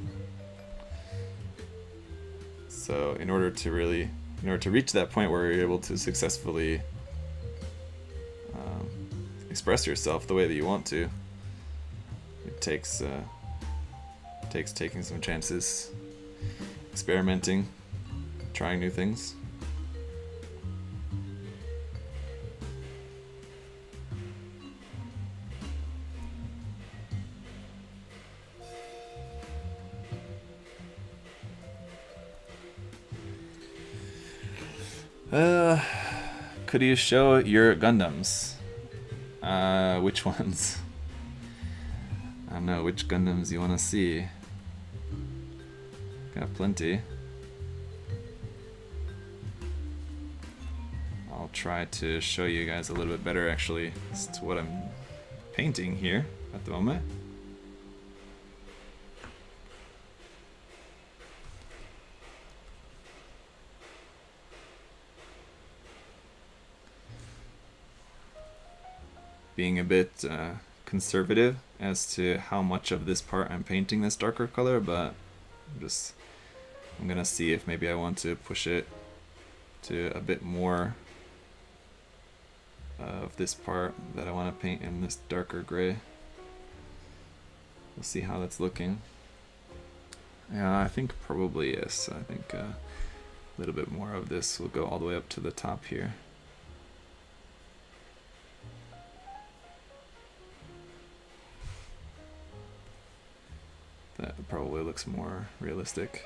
So in order to reach that point where you're able to successfully express yourself the way that you want to, it takes taking some chances, experimenting, trying new things. Could you show your Gundams? Which ones? I don't know which Gundams you want to see. Got plenty. I'll try to show you guys a little bit better actually as to what I'm painting here at the moment. Being a bit conservative as to how much of this part I'm painting this darker color, but I'm gonna see if maybe I want to push it to a bit more of this part that I want to paint in this darker gray. We'll see how that's looking. Yeah, I think probably yes. I think a little bit more of this will go all the way up to the top here. That probably looks more realistic.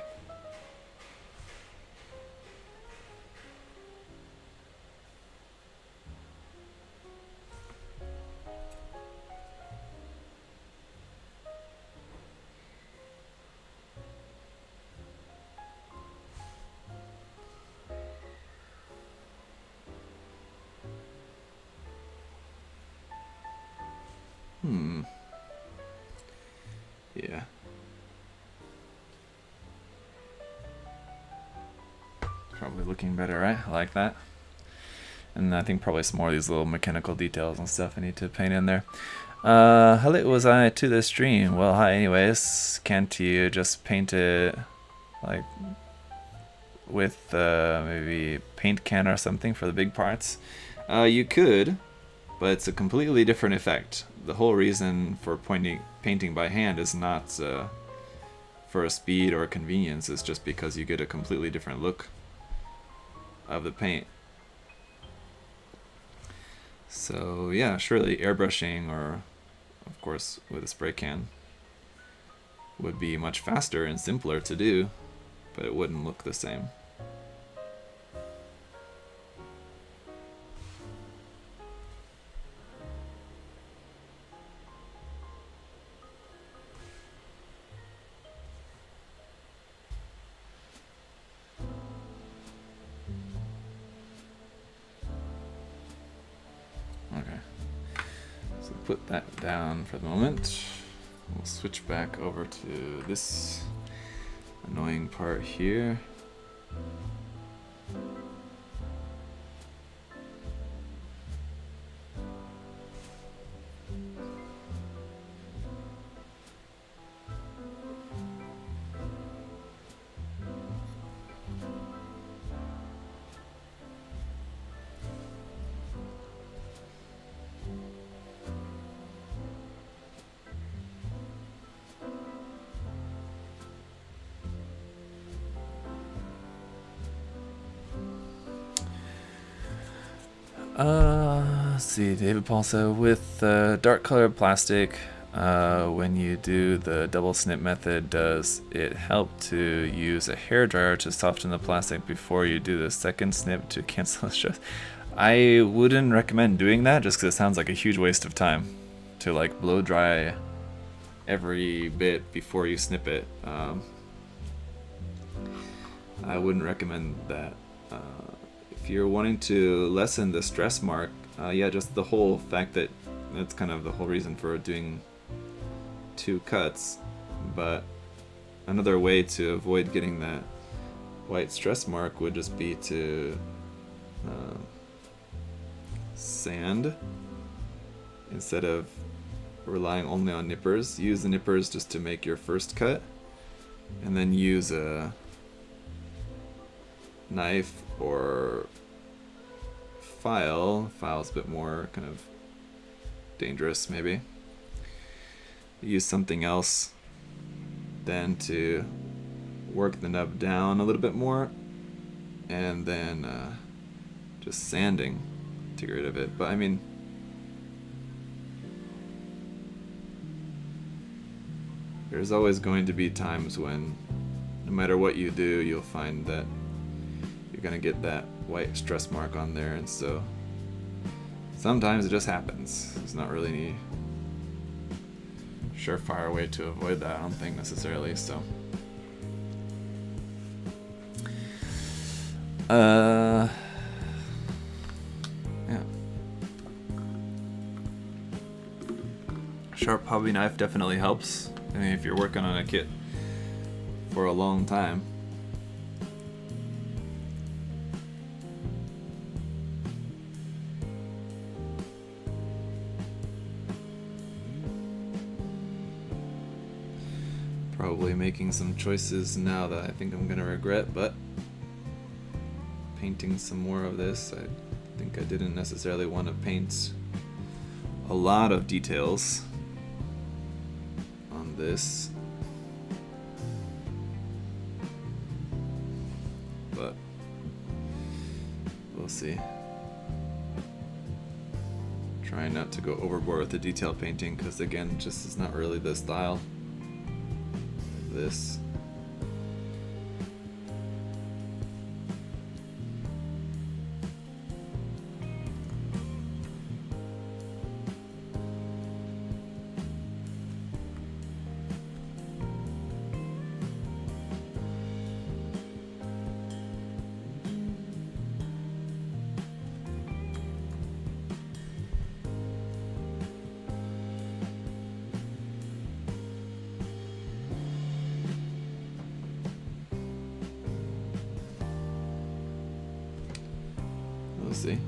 Yeah. Probably looking better, right? I like that. And I think probably some more of these little mechanical details and stuff I need to paint in there. How late was I to this stream? Well, hi anyways. Can't you just paint it like with maybe paint can or something for the big parts? You could, but it's a completely different effect. The whole reason for painting by hand is not for a speed or a convenience. It's just because you get a completely different look of the paint. So yeah, surely airbrushing, or of course with a spray can, would be much faster and simpler to do, but it wouldn't look the same. Okay, so put that down for the moment. We'll switch back over to this annoying part here. Let's see, David Paul. So with dark colored plastic, when you do the double snip method, does it help to use a hairdryer to soften the plastic before you do the second snip to cancel the stress? I wouldn't recommend doing that just because it sounds like a huge waste of time to like blow dry every bit before you snip it. I wouldn't recommend that. If you're wanting to lessen the stress mark, yeah, just the whole fact that that's kind of the whole reason for doing 2 cuts. But another way to avoid getting that white stress mark would just be to sand instead of relying only on nippers. Use the nippers just to make your first cut, and then use a knife or file. File's a bit more kind of dangerous, maybe. Use something else then to work the nub down a little bit more, and then just sanding to get rid of it. But I mean, there's always going to be times when no matter what you do, you'll find that you're gonna get that white stress mark on there, and so sometimes it just happens. There's not really any surefire way to avoid that, I don't think, necessarily. So yeah. Sharp hobby knife definitely helps. I mean, if you're working on a kit for a long time. Probably making some choices now that I think I'm gonna regret, but painting some more of this. I think I didn't necessarily want to paint a lot of details on this, but we'll see. Trying not to go overboard with the detail painting, because again, just is not really the style of this. We'll see.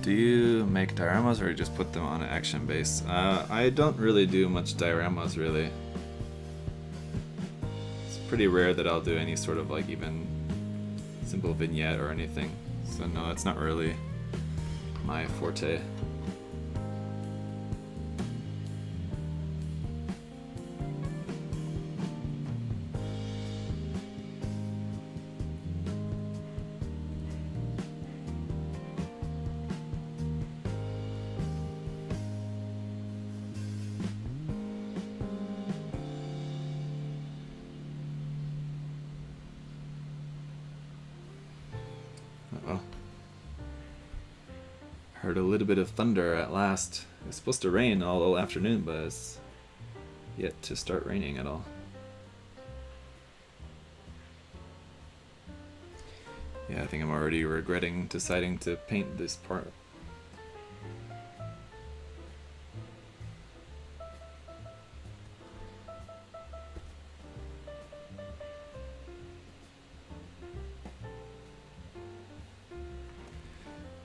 Do you make dioramas or you just put them on an action base? I don't really do much dioramas, really. It's pretty rare that I'll do any sort of like even simple vignette or anything. So no, it's not really my forte. Uh-oh. Heard a little bit of thunder at last. It's supposed to rain all afternoon, but it's yet to start raining at all. Yeah, I think I'm already regretting deciding to paint this part.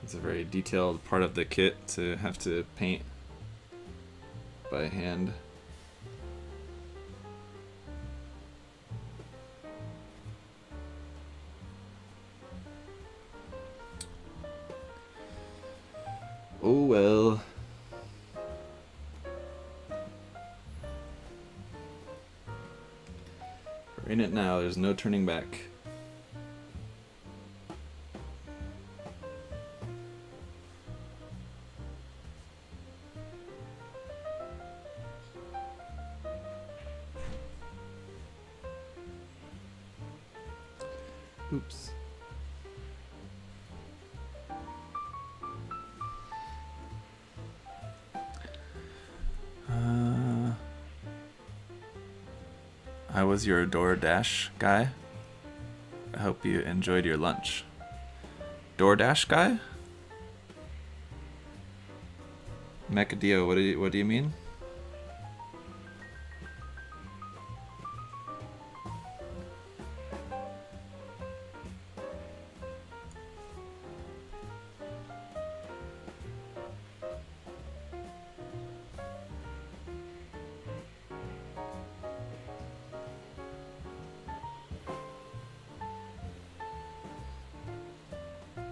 It's a very detailed part of the kit to have to paint by hand. Oh well. We're in it now, there's no turning back. Oops. I was your DoorDash guy. I hope you enjoyed your lunch. DoorDash guy? Ma.K, what do you mean?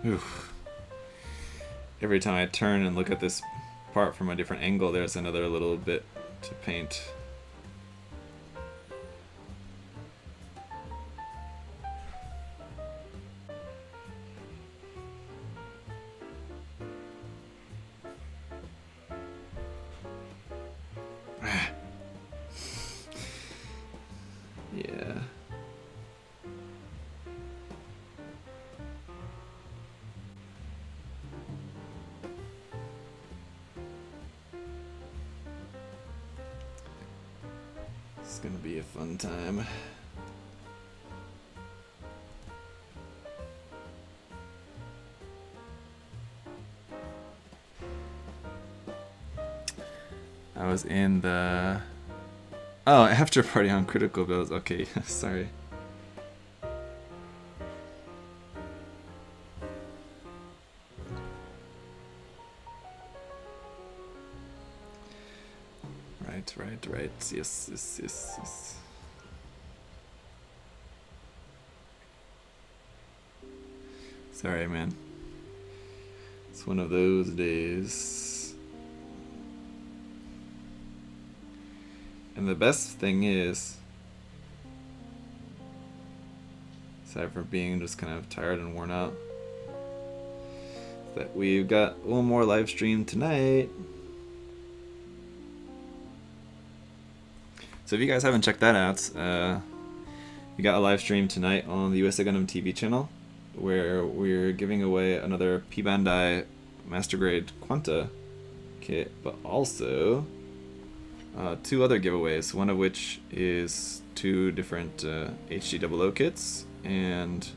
Oof. Every time I turn and look at this part from a different angle, there's another little bit to paint. Yeah. It's gonna be a fun time. I was in the after party on Critical Builds. Okay, sorry. Right. Yes. Sorry, man. It's one of those days. And the best thing is, aside from being just kind of tired and worn out, that we've got one more live stream tonight. So if you guys haven't checked that out, we got a live stream tonight on the USA Gundam TV channel, where we're giving away another P Bandai Master Grade Quanta kit, but also two other giveaways, one of which is two different HD00 kits, and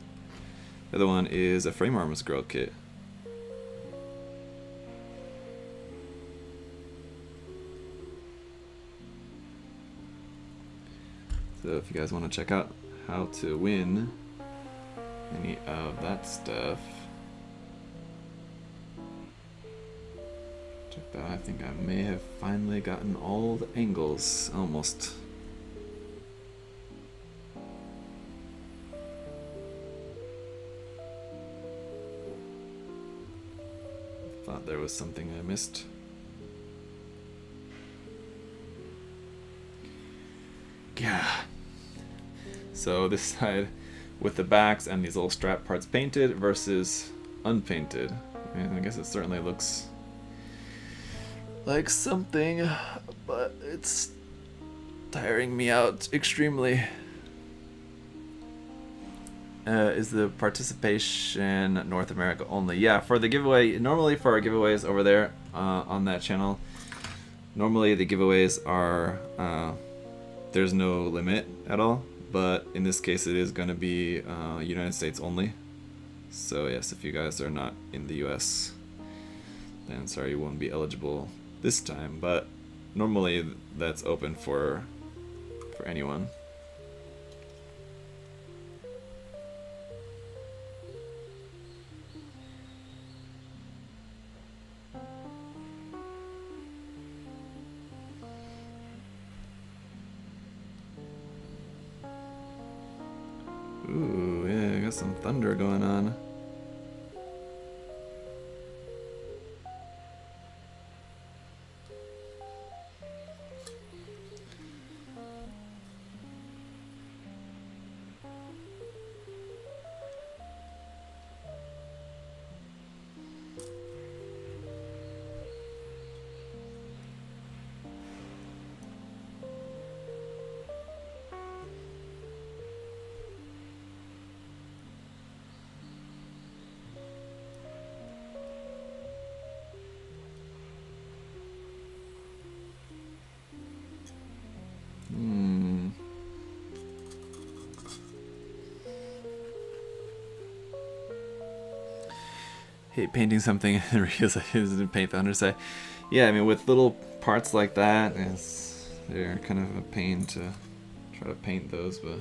the other one is a Frame Arms Girl kit. So if you guys want to check out how to win any of that stuff, check that out. I think I may have finally gotten all the angles, almost. Thought there was something I missed. Yeah. So this side with the backs and these little strap parts painted versus unpainted. And I guess it certainly looks like something, but it's tiring me out extremely. Is the participation North America only? Yeah, for the giveaway, normally for our giveaways over there on that channel, normally the giveaways are, there's no limit at all, but in this case it is going to be United States only. So yes, if you guys are not in the US, then sorry, you won't be eligible this time, but normally that's open for anyone. Ooh, yeah, I got some thunder going on. Hate painting something and realize I didn't paint the underside. Yeah, I mean with little parts like that, they're kind of a pain to try to paint those, but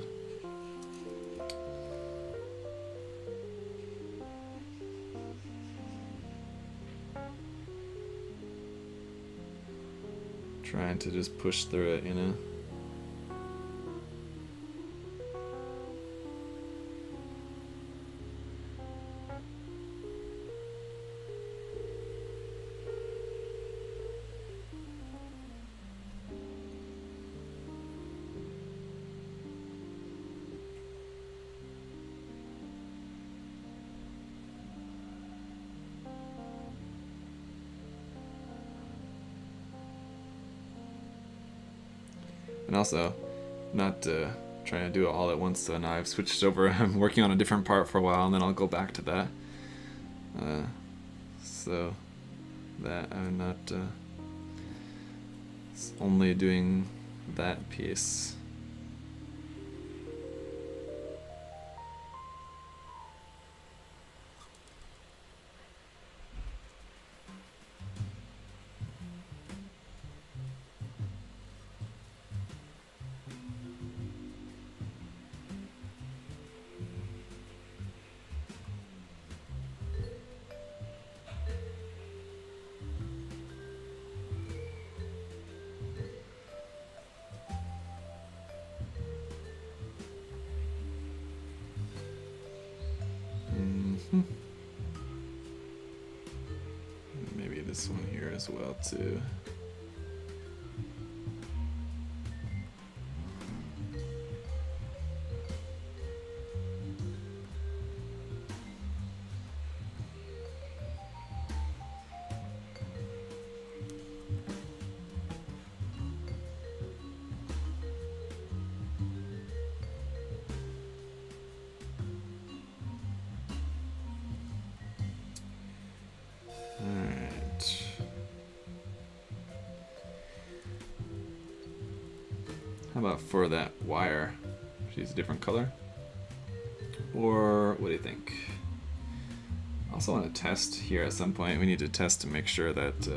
trying to just push through it, you know. And also, not trying to do it all at once, so now I've switched over. I'm working on a different part for a while, and then I'll go back to that. So that I'm not only doing that piece. Maybe this one here as well too. How about for that wire? She's a different color? Or what do you think? I also want to test here at some point. We need to test to make sure that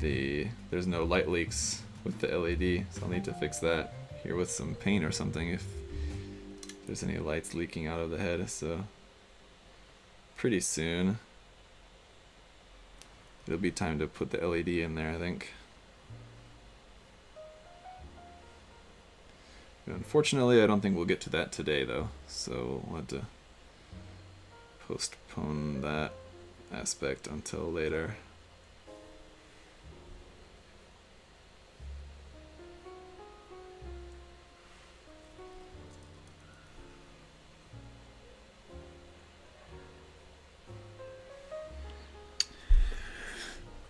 there's no light leaks with the LED. So I'll need to fix that here with some paint or something if there's any lights leaking out of the head. So pretty soon it'll be time to put the LED in there, I think. Unfortunately, I don't think we'll get to that today, though, so we'll have to postpone that aspect until later.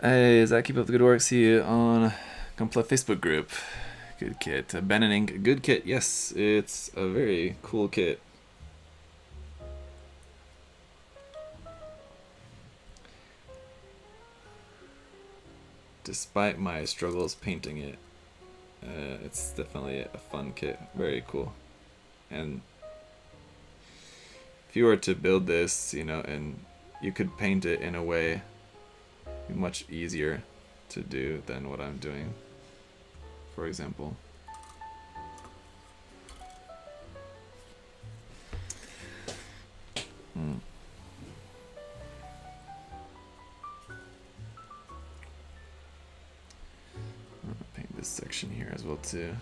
Hey, Zach, keep up the good work. See you on Complete Facebook group. Good kit. Ben and Ink, good kit. Yes, it's a very cool kit. Despite my struggles painting it, it's definitely a fun kit. Very cool. And if you were to build this, you know, and you could paint it in a way much easier to do than what I'm doing, for example. Paint this section here as well too.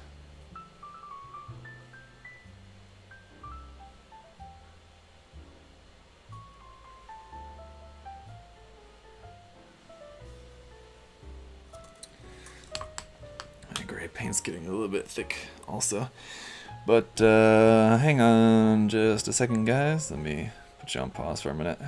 Paint's getting a little bit thick also, but hang on just a second, guys. Let me put you on pause for a minute.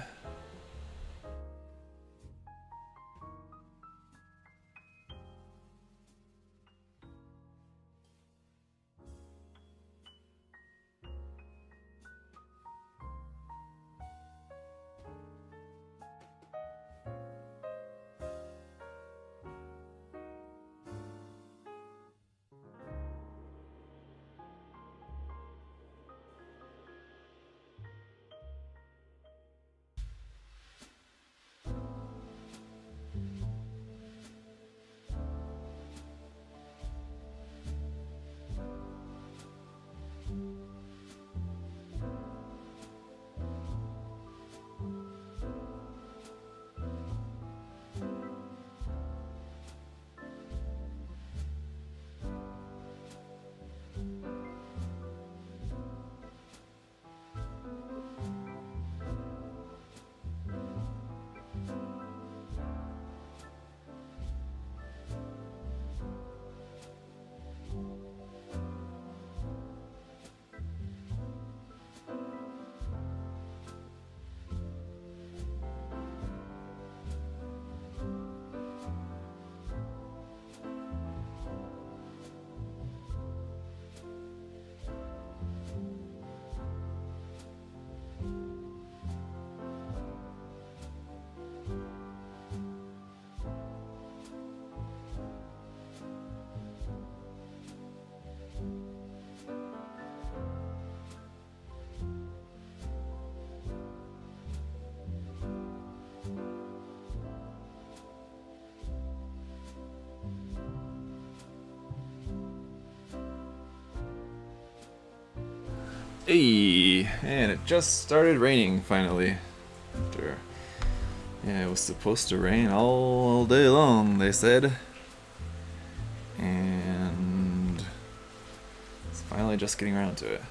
Hey, and it just started raining finally. Yeah, it was supposed to rain all day long, they said. And it's finally just getting around to it.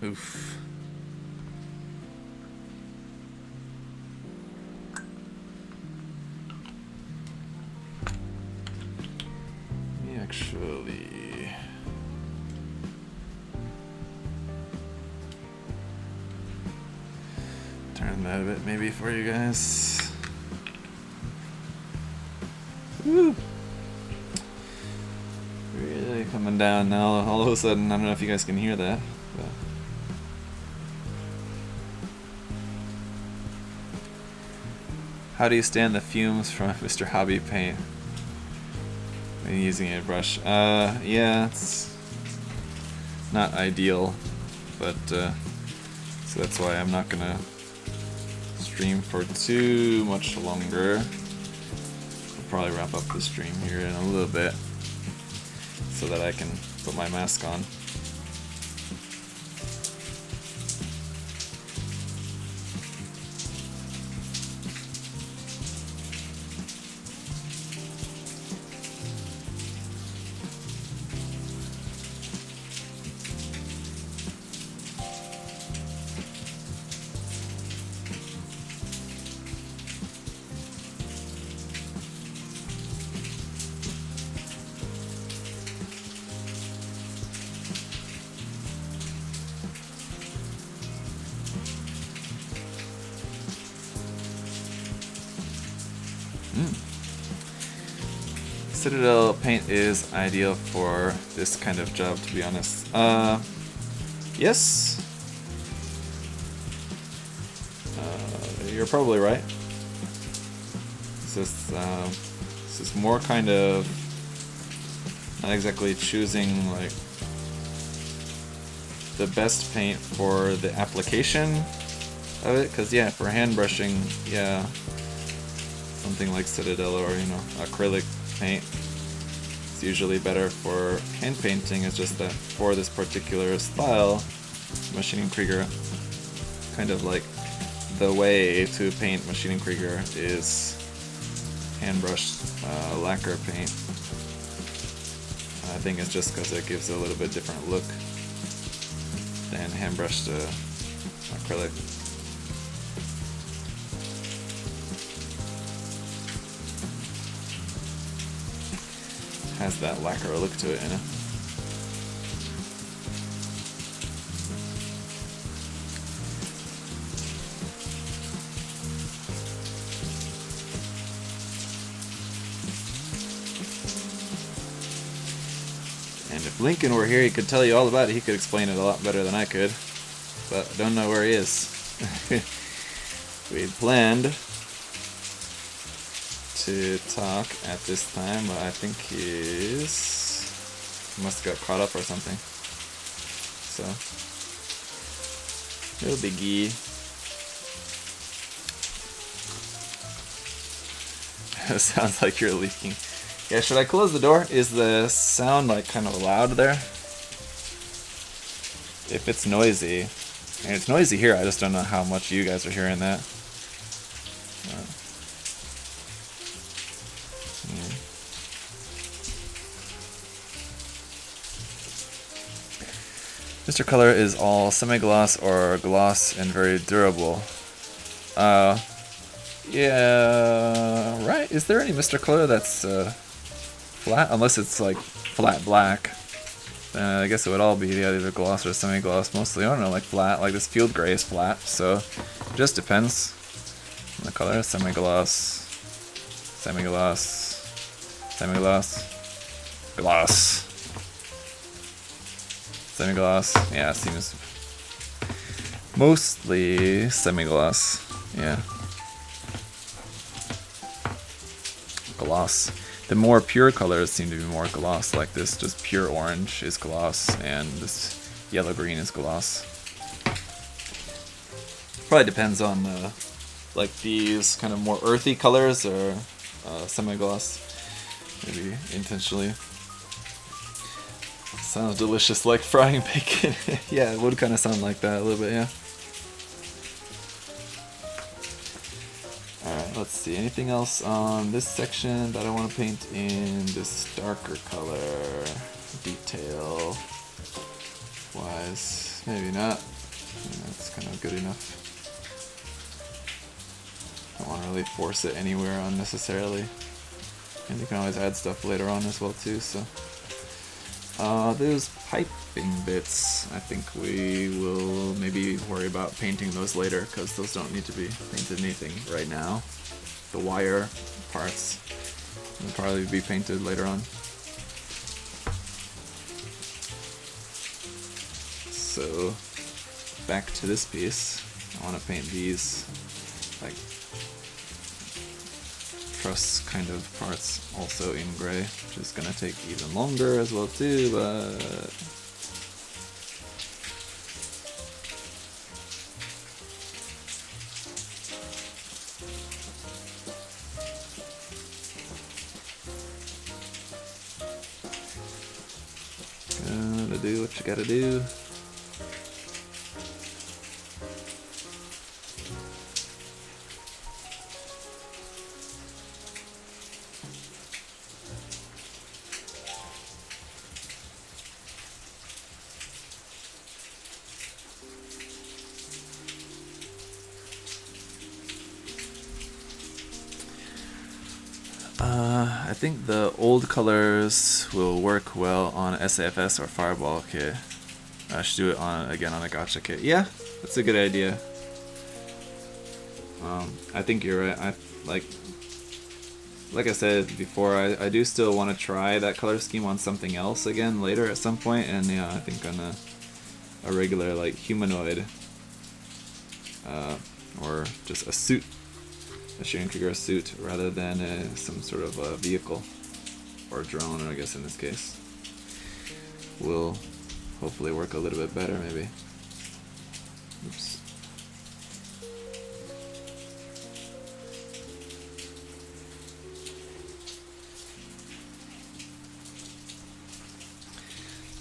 Oof. Let me actually turn that a bit maybe for you guys. Woo. Really coming down now all of a sudden. I don't know if you guys can hear that. But how do you stand the fumes from Mr. Hobby paint when using a brush? Yeah, it's not ideal, but so that's why I'm not gonna stream for too much longer. I'll probably wrap up the stream here in a little bit so that I can put my mask on. Citadel paint is ideal for this kind of job, to be honest. Yes. You're probably right. This is more kind of not exactly choosing like the best paint for the application of it, because yeah, for hand brushing, yeah, something like Citadel or acrylic paint is usually better for hand painting. It's just that for this particular style, Maschinen Krieger, kind of like the way to paint Maschinen Krieger is hand brushed lacquer paint. I think it's just because it gives a little bit different look than hand brushed acrylic. Has that lacquer look to it, And if Lincoln were here, he could tell you all about it. He could explain it a lot better than I could. But I don't know where he is. We planned to talk at this time, but I think he must have got caught up or something. So, no biggie. It sounds like you're leaking. Yeah, should I close the door? Is the sound like kind of loud there? If it's noisy, and it's noisy here, I just don't know how much you guys are hearing that. Mr. Color is all semi-gloss or gloss and very durable. Yeah, right. Is there any Mr. Color that's flat? Unless it's like flat black. I guess it would all be either gloss or semi-gloss mostly. I don't know, like flat. Like this field gray is flat, so it just depends on the color. Semi-gloss, semi-gloss, semi-gloss, gloss. Semi-gloss, yeah, seems mostly semi-gloss, yeah. Gloss. The more pure colors seem to be more gloss, like this just pure orange is gloss, and this yellow-green is gloss. Probably depends on, like these kind of more earthy colors or semi-gloss, maybe intentionally. Sounds delicious, like frying bacon. Yeah, it would kind of sound like that a little bit, yeah. Alright, let's see. Anything else on this section that I want to paint in this darker color? Detail wise. Maybe not. That's kind of good enough. Don't want to really force it anywhere unnecessarily. And you can always add stuff later on as well too, so. Those piping bits, I think we will maybe worry about painting those later, because those don't need to be painted anything right now. The wire parts will probably be painted later on. So, back to this piece. I want to paint these, like, truss kind of parts also in gray, which is gonna take even longer as well too, but Gotta do what you gotta do. I think the old colors will work well on SAFS or Fireball kit. I should do it on again on a gotcha kit. Yeah, that's a good idea. I think you're right. Like I said before, I do still want to try that color scheme on something else again later at some point, and yeah, I think on a regular like humanoid or just a suit. A Maschinen Krieger suit rather than some sort of a vehicle or drone, I guess in this case, will hopefully work a little bit better maybe. Oops.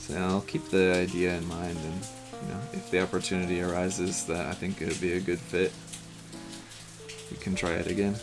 So I'll keep the idea in mind, and if the opportunity arises that I think it would be a good fit, we can try it again.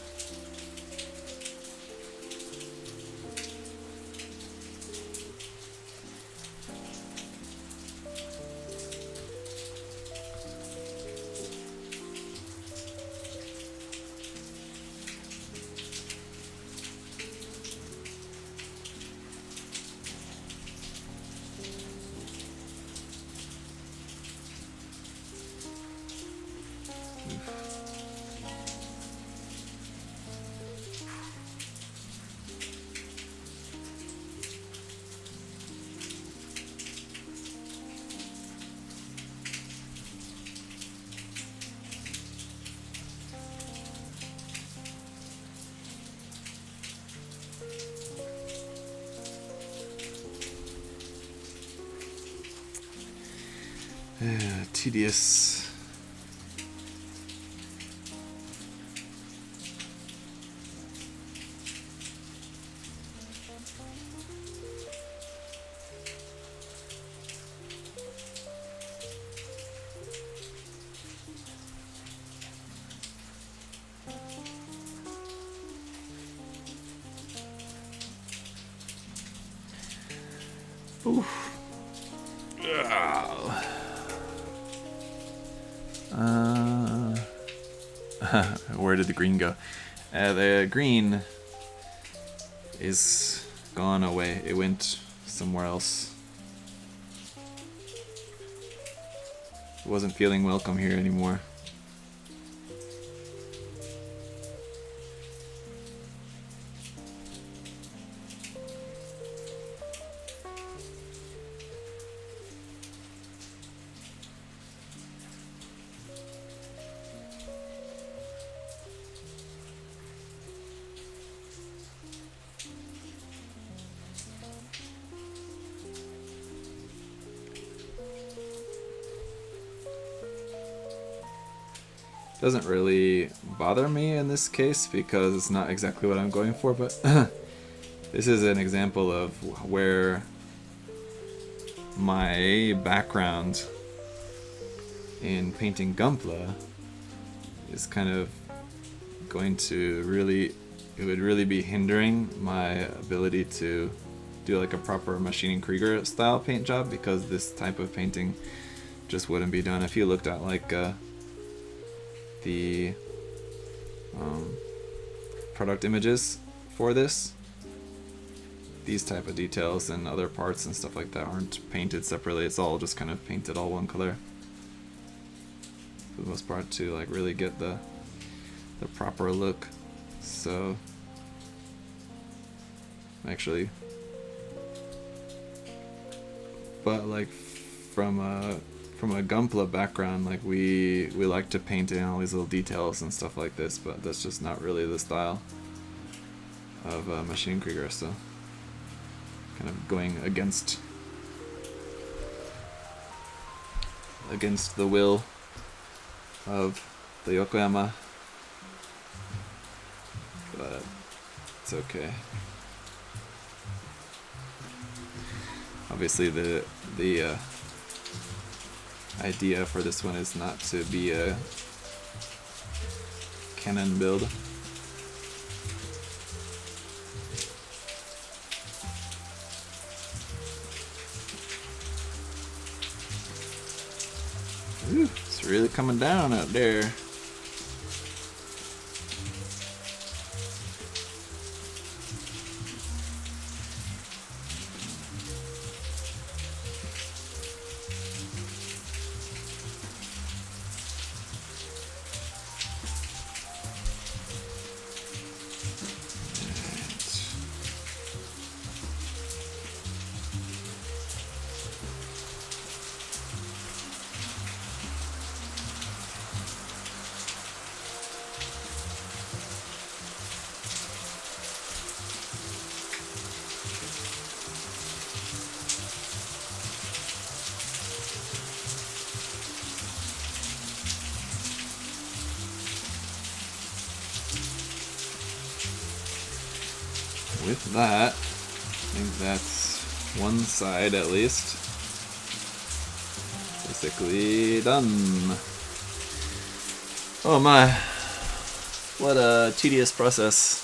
Tedious. Oof. Where did the green go? The green is gone away. It went somewhere else. Wasn't feeling welcome here anymore. Doesn't really bother me in this case because it's not exactly what I'm going for, but this is an example of where my background in painting Gunpla is kind of going to really, it would really be hindering my ability to do like a proper Maschinen Krieger style paint job, because this type of painting just wouldn't be done. If you looked at like the product images for this, these type of details and other parts and stuff like that aren't painted separately. It's all just kind of painted all one color for the most part to like really get the proper look. So actually, but like from a Gunpla background, like we like to paint in all these little details and stuff like this, but that's just not really the style of Maschinen Krieger, so kind of going against the will of the Yokoyama, but it's okay. Obviously, the idea for this one is not to be a Canon build. Ooh, it's really coming down out there. With that, I think that's one side at least basically done. Oh my, what a tedious process.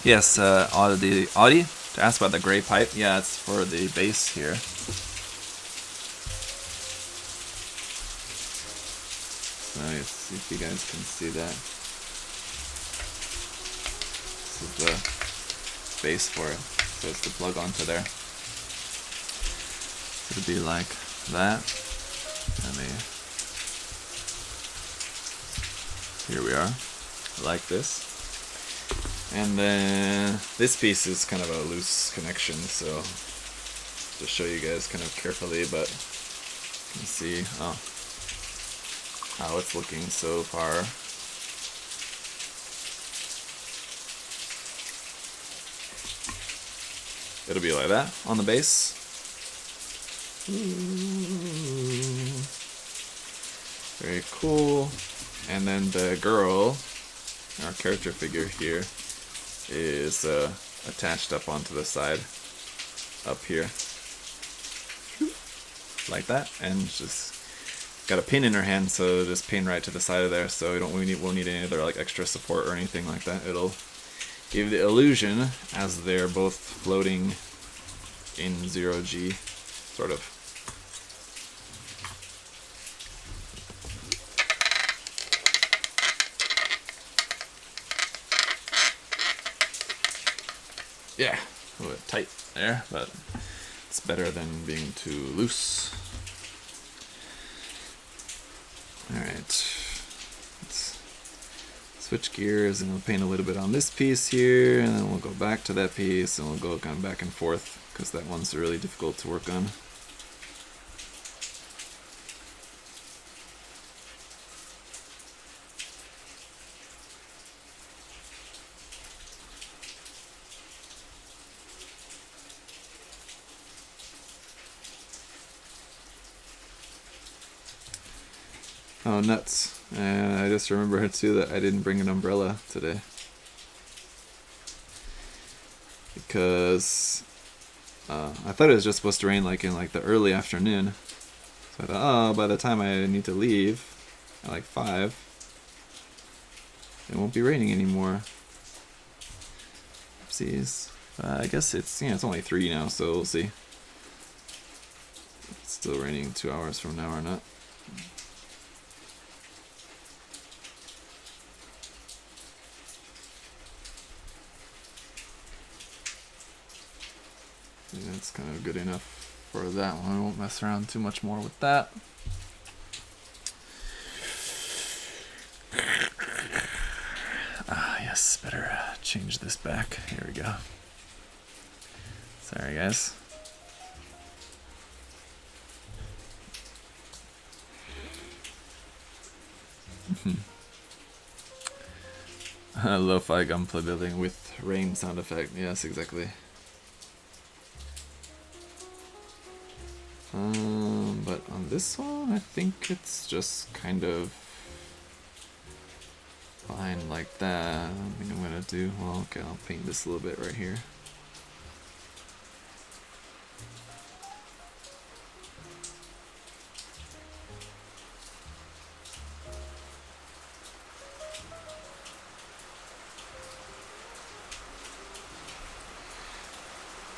Yes, Audi, to ask about the gray pipe, yeah, it's for the base here. Let's see if you guys can see that. This is the base for it, so it's the plug onto there. So it'd be like that. Here we are, like this. And then this piece is kind of a loose connection, so to show you guys kind of carefully, but you can see how it's looking so far. It'll be like that on the base. Very cool. And then the girl, our character figure here, is attached up onto the side, up here, like that, and just got a pin in her hand, so just pin right to the side of there, so we won't need any other like extra support or anything like that. It'll give the illusion as they're both floating in 0G, sort of. Yeah, a little bit tight there, but it's better than being too loose. Alright, let's switch gears and we'll paint a little bit on this piece here, and then we'll go back to that piece, and we'll go kind of back and forth, because that one's really difficult to work on. Oh, nuts. And I just remembered too that I didn't bring an umbrella today. Because I thought it was just supposed to rain like in like the early afternoon. So I thought, oh, by the time I need to leave at like 5, it won't be raining anymore. Oopsies. I guess it's only 3 now, so we'll see. It's still raining 2 hours from now or not. That's kind of good enough for that one. I won't mess around too much more with that. Yes, better change this back. Here we go. Sorry, guys. Lo-fi gunplay building with rain sound effect. Yes, exactly. But on this one, I think it's just kind of Fine, like that. I don't think I'm gonna do. Well, okay, I'll paint this a little bit right here.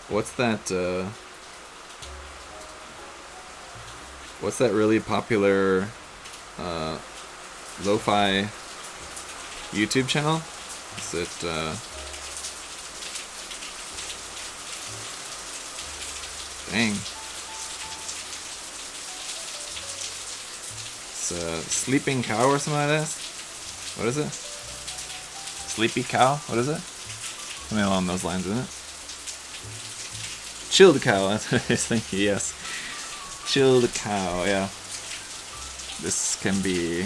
What's that really popular lo-fi YouTube channel? Is it dang. It's Sleeping Cow or something like that? What is it? Sleepy Cow? What is it? Something along those lines, isn't it? Chilled Cow, that's what I was thinking, yes. Chilled Cow, yeah. This can be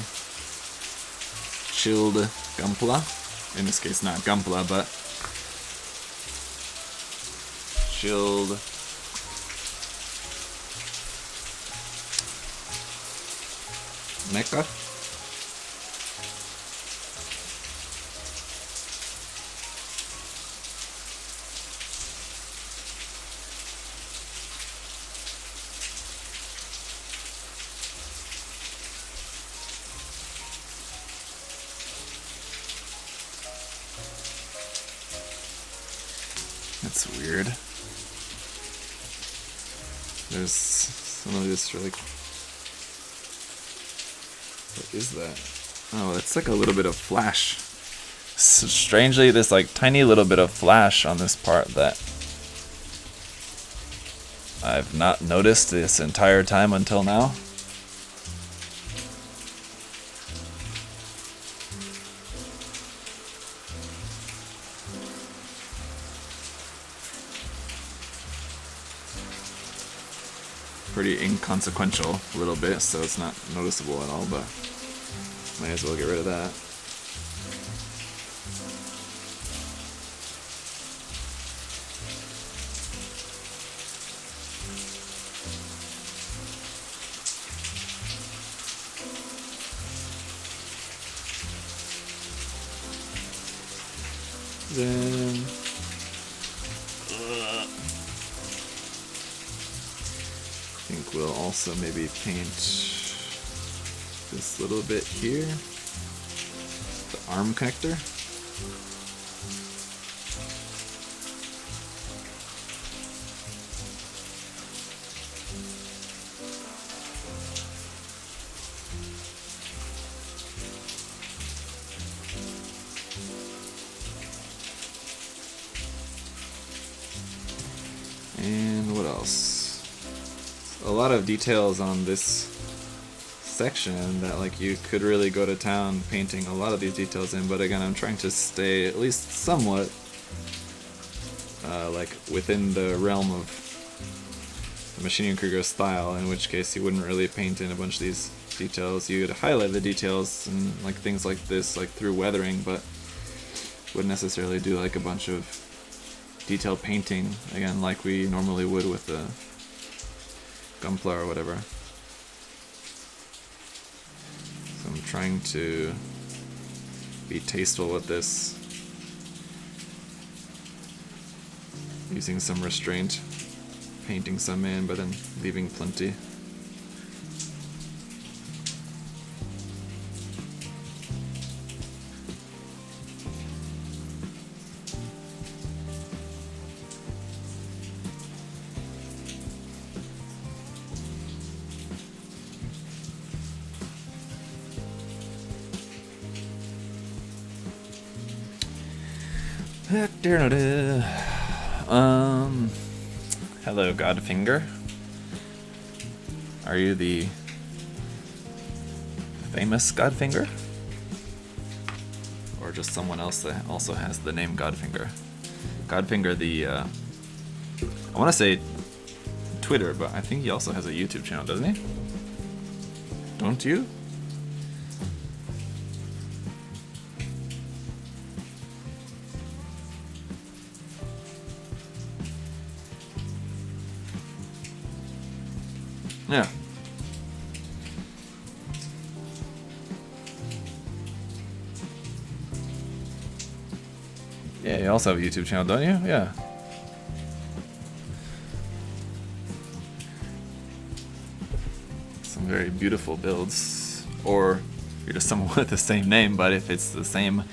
chilled Gunpla. In this case, not Gunpla, but chilled Mecha. That's weird. There's some of this really. What is that? Oh, that's like a little bit of flash. Strangely, this like tiny little bit of flash on this part that I've not noticed this entire time until now. Pretty inconsequential a little bit, so it's not noticeable at all, but might as well get rid of that. Then I think we'll also maybe paint this little bit here, the arm connector. And what else? A lot of details on this section that like you could really go to town painting a lot of these details in, but again I'm trying to stay at least somewhat like within the realm of the Maschinen Krieger style, in which case you wouldn't really paint in a bunch of these details. You would highlight the details and like things like this like through weathering, but wouldn't necessarily do like a bunch of detailed painting again like we normally would with the Gunpla or whatever. So I'm trying to be tasteful with this, using some restraint, painting some in, but then leaving plenty. Hello, Godfinger. Are you the famous Godfinger? Or just someone else that also has the name Godfinger? Godfinger, the, I want to say Twitter, but I think he also has a YouTube channel, doesn't he? Don't you? Yeah. Yeah, you also have a YouTube channel, don't you? Yeah. Some very beautiful builds. Or you're just someone with the same name, but if it's the same,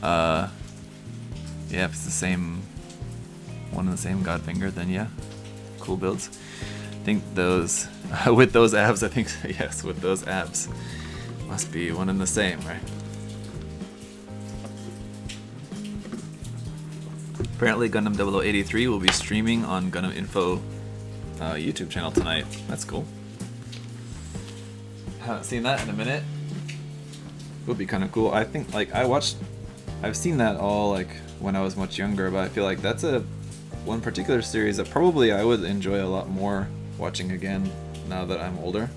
yeah, if it's the same one and the same Godfinger, then yeah, cool builds. I think those, with those abs, I think, yes, with those abs, must be one and the same, right? Apparently Gundam 0083 will be streaming on Gundam Info YouTube channel tonight. That's cool. Haven't seen that in a minute. Would be kind of cool. I think, like, I've seen that all, like, when I was much younger, but I feel like that's one particular series that probably I would enjoy a lot more watching again now that I'm older.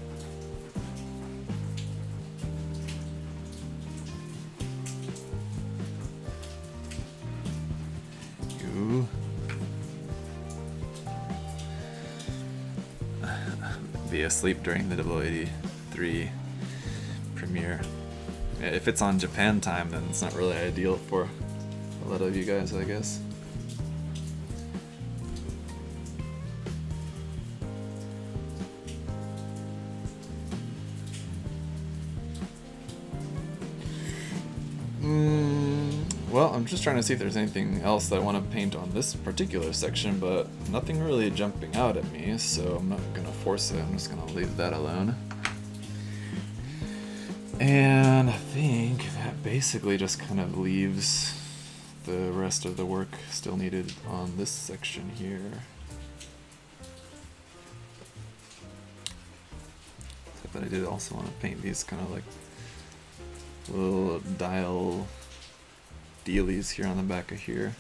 Be asleep during the 0083 premiere. Yeah, if it's on Japan time, then it's not really ideal for a lot of you guys, I guess. Well, I'm just trying to see if there's anything else that I want to paint on this particular section, but nothing really jumping out at me, so I'm not going to force it. I'm just going to leave that alone. And I think that basically just kind of leaves the rest of the work still needed on this section here. But I did also want to paint these kind of like little dial dealies here on the back of here.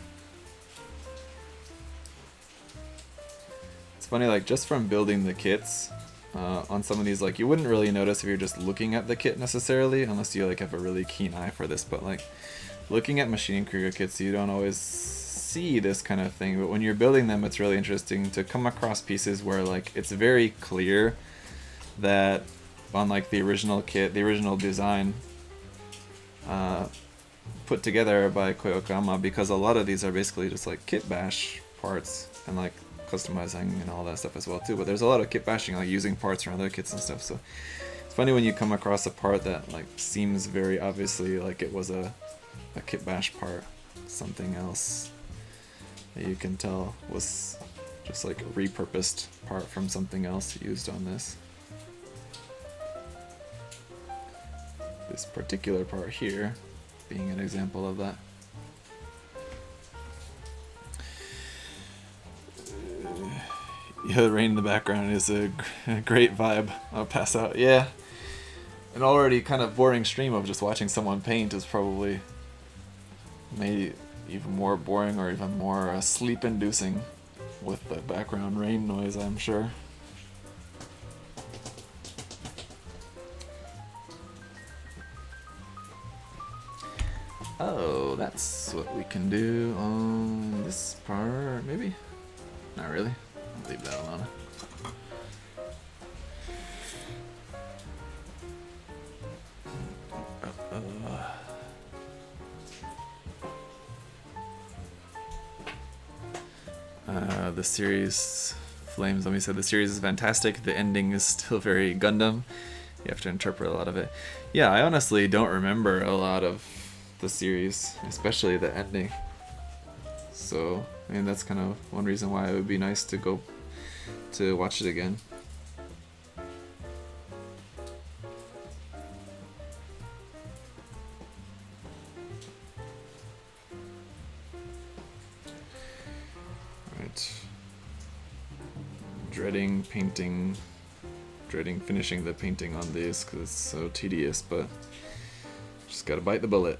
It's funny, like, just from building the kits on some of these, like, you wouldn't really notice if you're just looking at the kit necessarily, unless you like have a really keen eye for this, but like looking at Maschinen Krieger kits, you don't always see this kind of thing, but when you're building them, it's really interesting to come across pieces where, like, it's very clear that on, like, the original kit, the original design put together by Koyokama, because a lot of these are basically just like kit bash parts and like customizing and all that stuff as well too, but there's a lot of kit bashing, like using parts from other kits and stuff, so it's funny when you come across a part that like seems very obviously like it was a kit bash part, something else that you can tell was just like a repurposed part from something else used on this. This particular part here being an example of that. Yeah, the rain in the background is a great vibe. I'll pass out. Yeah, an already kind of boring stream of just watching someone paint is probably made even more boring or even more sleep-inducing with the background rain noise, I'm sure. Oh, that's what we can do on this part, maybe? Not really. I'll leave that alone. The series, Flames, let me say, the series is fantastic. The ending is still very Gundam. You have to interpret a lot of it. Yeah, I honestly don't remember a lot of the series, especially the ending. So, I mean, that's kind of one reason why it would be nice to go to watch it again. Right. Dreading finishing the painting on these because it's so tedious, but just gotta bite the bullet.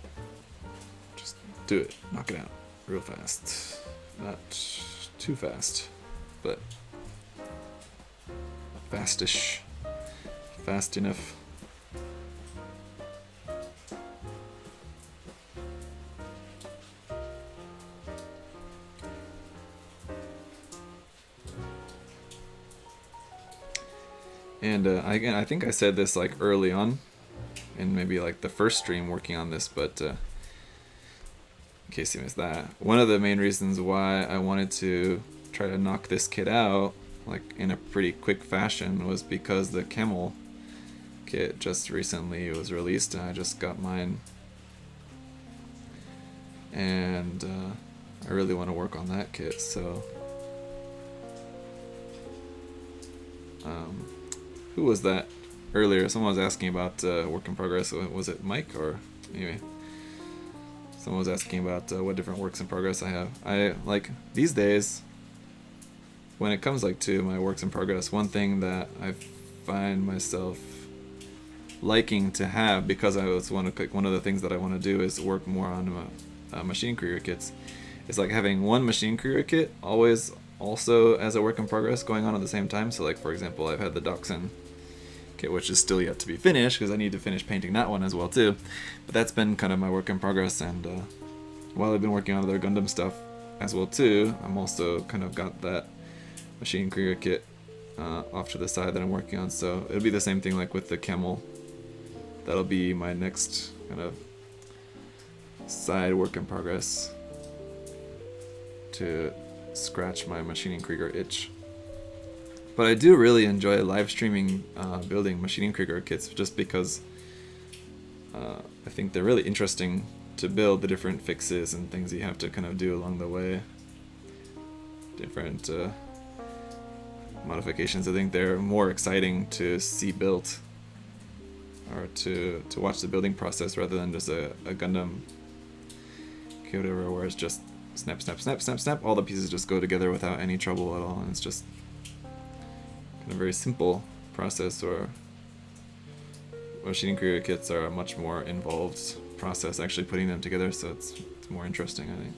Just do it. Knock it out real fast. Not too fast, but fastish. Fast enough. And again, I think I said this like early on, in maybe like the first stream working on this, but in case you missed that, one of the main reasons why I wanted to try to knock this kit out like in a pretty quick fashion was because the Camel kit just recently was released and I just got mine, and I really want to work on that kit. So who was that earlier? Someone was asking about work in progress. Was it Mike? Or anyway, someone was asking about what different works in progress I have. I like these days, when it comes like to my works in progress, one thing that I find myself liking to have, because I was one of the things that I want to do is work more on machine Krieger kits. It's like having one machine Krieger kit always also as a work in progress going on at the same time. So like, for example, I've had the Dachshund kit, which is still yet to be finished because I need to finish painting that one as well too. But that's been kind of my work in progress, and while I've been working on other Gundam stuff as well too, I'm also kind of got that machine Krieger kit off to the side that I'm working on. So it'll be the same thing like with the Camel. That'll be my next kind of side work in progress to scratch my machining Krieger itch. But I do really enjoy live streaming building machining Krieger kits, just because I think they're really interesting to build, the different fixes and things you have to kind of do along the way. Different modifications. I think they're more exciting to see built, or to watch the building process, rather than just a Gundam kit, whatever, where it's just snap, snap, snap, snap, snap. All the pieces just go together without any trouble at all, and it's just kind of a very simple process. Or machining Krieger kits are a much more involved process actually putting them together, so it's more interesting, I think.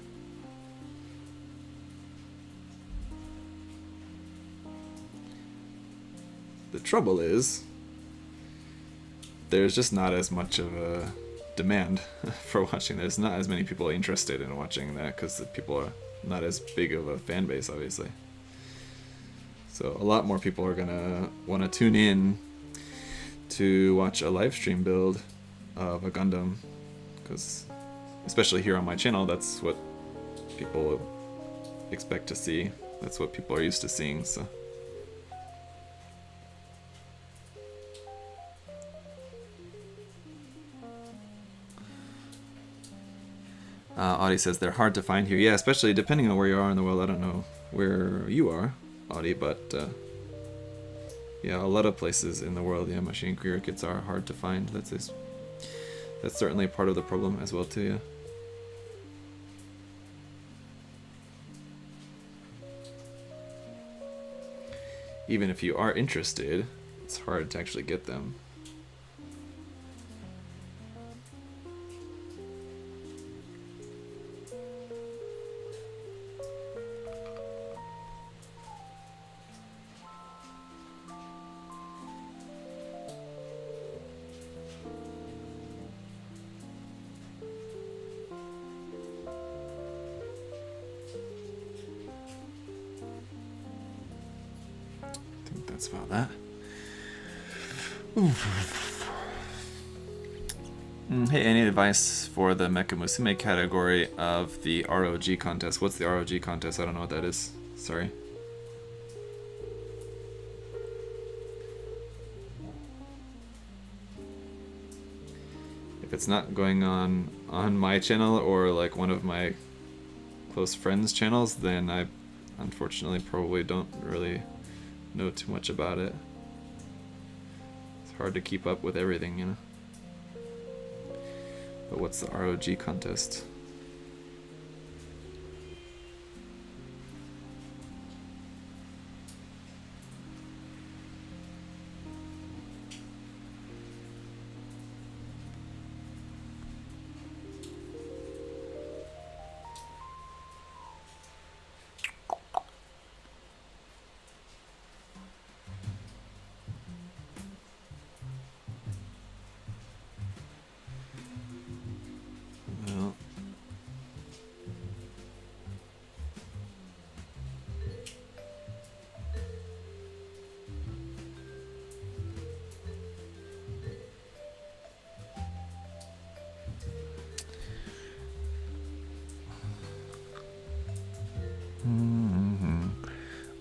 The trouble is, there's just not as much of a demand for watching. There's not as many people interested in watching that because people are not as big of a fan base, obviously. So a lot more people are gonna want to tune in to watch a live stream build of a Gundam, because especially here on my channel, that's what people expect to see. That's what people are used to seeing. So. Audie says they're hard to find here. Yeah, especially depending on where you are in the world. I don't know where you are, Audie, but yeah, a lot of places in the world, yeah, machine Krieger kits are hard to find. That's certainly part of the problem as well too. Yeah. Even if you are interested, it's hard to actually get them. That's about that. Hey, any advice for the Mecha Musume category of the ROG contest? What's the ROG contest? I don't know what that is. Sorry. If it's not going on my channel or like one of my close friends' channels, then I unfortunately probably don't really know too much about it. It's hard to keep up with everything, you know. But what's the ROG contest? Well,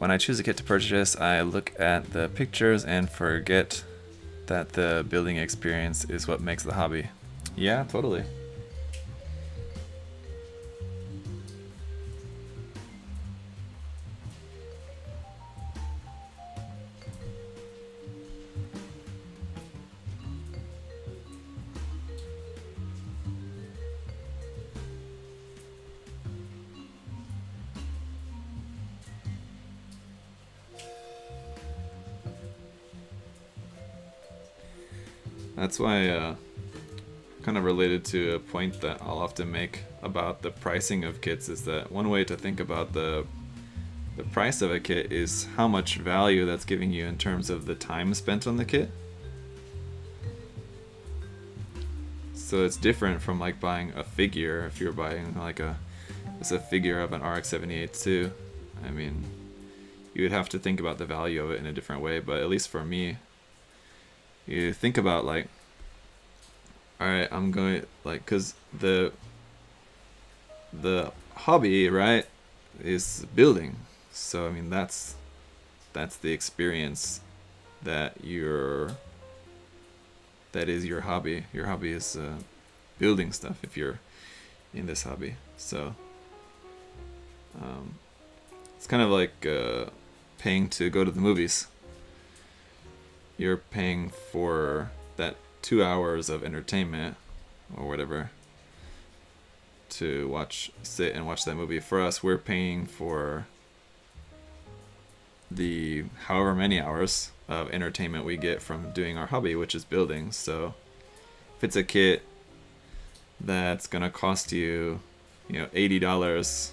when I choose a kit to purchase, I look at the pictures and forget that the building experience is what makes the hobby. Yeah, totally. That's why, kind of related to a point that I'll often make about the pricing of kits, is that one way to think about the price of a kit is how much value that's giving you in terms of the time spent on the kit. So it's different from like buying a figure. If you're buying like a figure of an RX-78 I mean, you would have to think about the value of it in a different way. But at least for me, you think about like, all right, I'm going like, cause the hobby, right, is building. So I mean, that's the experience that is your hobby. Your hobby is building stuff if you're in this hobby. So it's kind of like paying to go to the movies. You're paying for that 2 hours of entertainment or whatever to sit and watch that movie. For us, we're paying for the however many hours of entertainment we get from doing our hobby, which is building. So if it's a kit that's gonna cost you, $80,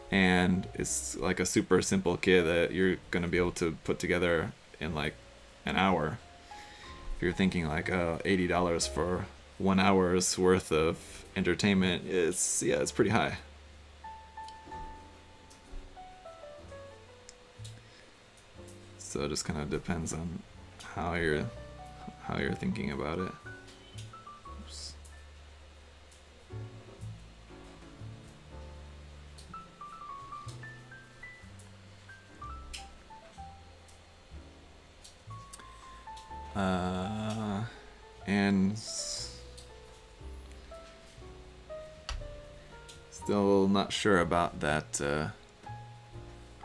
and it's like a super simple kit that you're gonna be able to put together in like an hour, if you're thinking like, oh, $80 for 1 hour's worth of entertainment, it's pretty high. So it just kind of depends on how you're thinking about it. Oops. And still not sure about that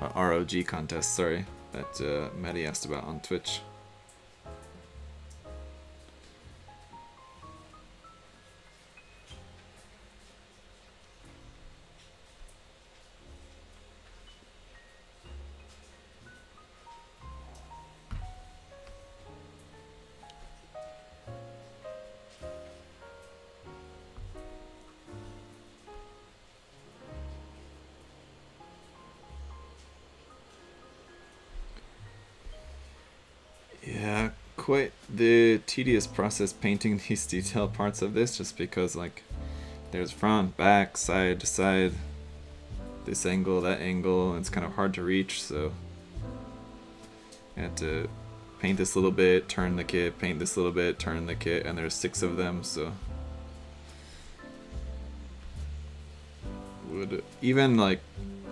ROG contest. Sorry. That Maddie asked about on Twitch. Yeah, quite the tedious process painting these detailed parts of this, just because like there's front, back, side to side, this angle, that angle, and it's kind of hard to reach, so I had to paint this little bit, turn the kit, paint this little bit, turn the kit, and there's 6 of them, so would even like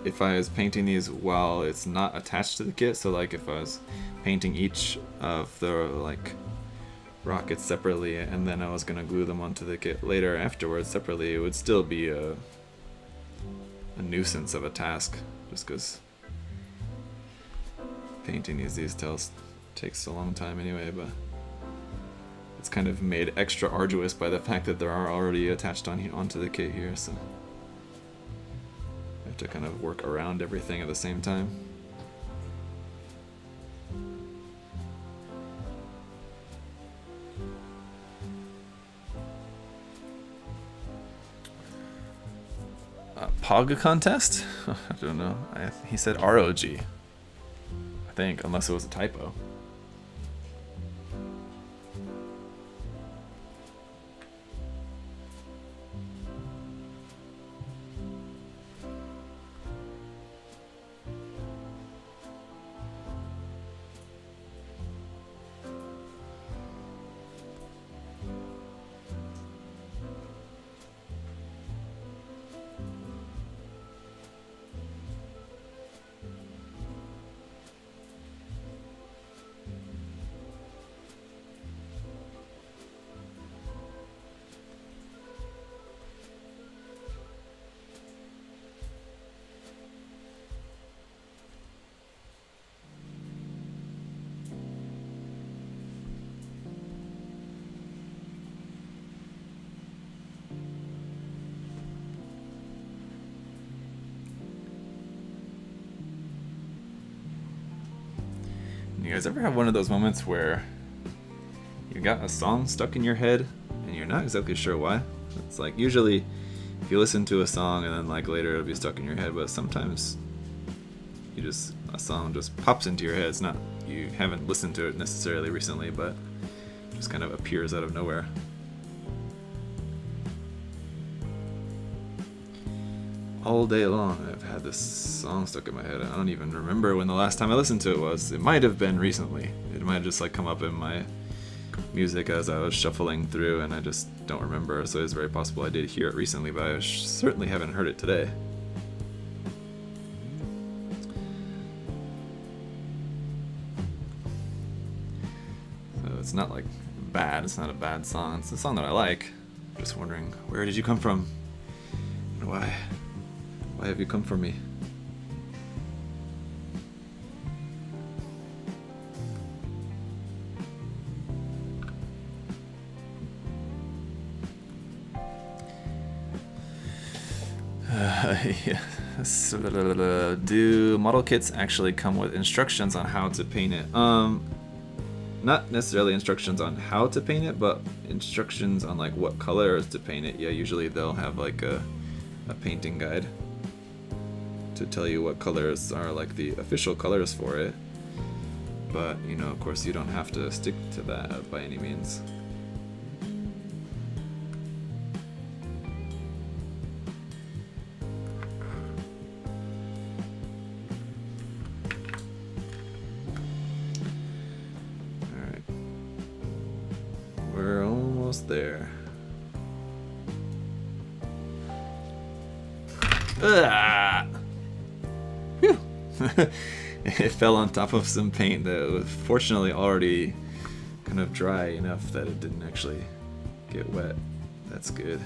if I was painting these while it's not attached to the kit, so like if I was painting each of the like rockets separately and then I was gonna glue them onto the kit later afterwards separately, it would still be a nuisance of a task, just because painting these details takes a long time anyway. But it's kind of made extra arduous by the fact that they are already attached onto the kit here, so I have to kind of work around everything at the same time. Pog contest? I don't know. He said ROG. I think, unless it was a typo. You guys ever have one of those moments where you got a song stuck in your head and you're not exactly sure why? It's like usually if you listen to a song and then like later it'll be stuck in your head, but sometimes a song just pops into your head. It's not, you haven't listened to it necessarily recently, but just kind of appears out of nowhere. All day long I've had this song stuck in my head. I don't even remember when the last time I listened to it was. It might have been recently. It might have just like come up in my music as I was shuffling through and I just don't remember, so it's very possible I did hear it recently, but I certainly haven't heard it today. So it's not like bad, it's not a bad song, it's a song that I like. I'm just wondering, where did you come from? And why have you come for me? Yes. Do model kits actually come with instructions on how to paint it? Not necessarily instructions on how to paint it, but instructions on like what colors to paint it. Yeah, usually they'll have like a painting guide to tell you what colors are like the official colors for it. But, you know, of course you don't have to stick to that by any means. Alright. We're almost there. Ah! Whew. It fell on top of some paint that was fortunately already kind of dry enough that it didn't actually get wet. That's good.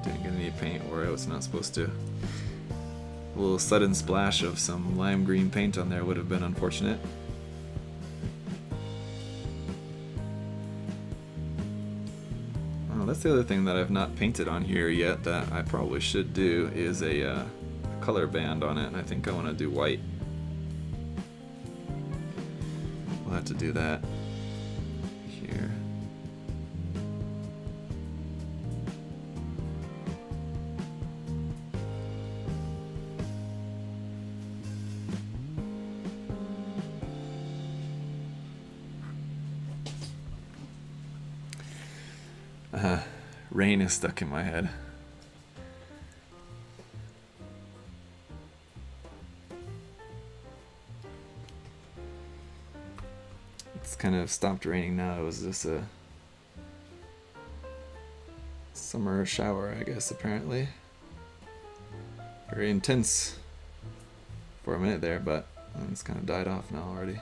Didn't get any paint where it was not supposed to. A little sudden splash of some lime green paint on there would have been unfortunate. Oh, that's the other thing that I've not painted on here yet that I probably should do is a color band on it, and I think I want to do white. We'll have to do that here. Rain is stuck in my head. It's kind of stopped raining now. It was just a summer shower, I guess, apparently. Very intense for a minute there, but it's kind of died off now already.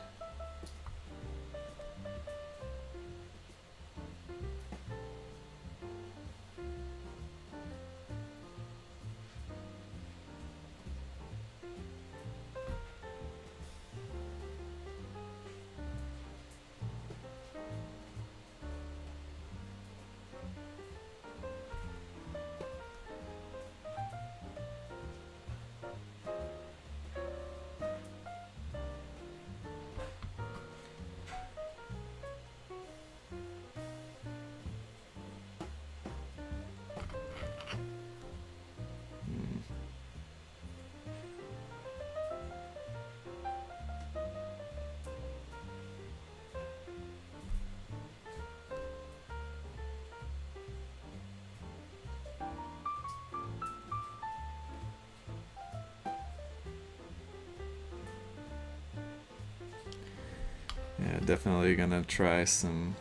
Yeah, definitely gonna try some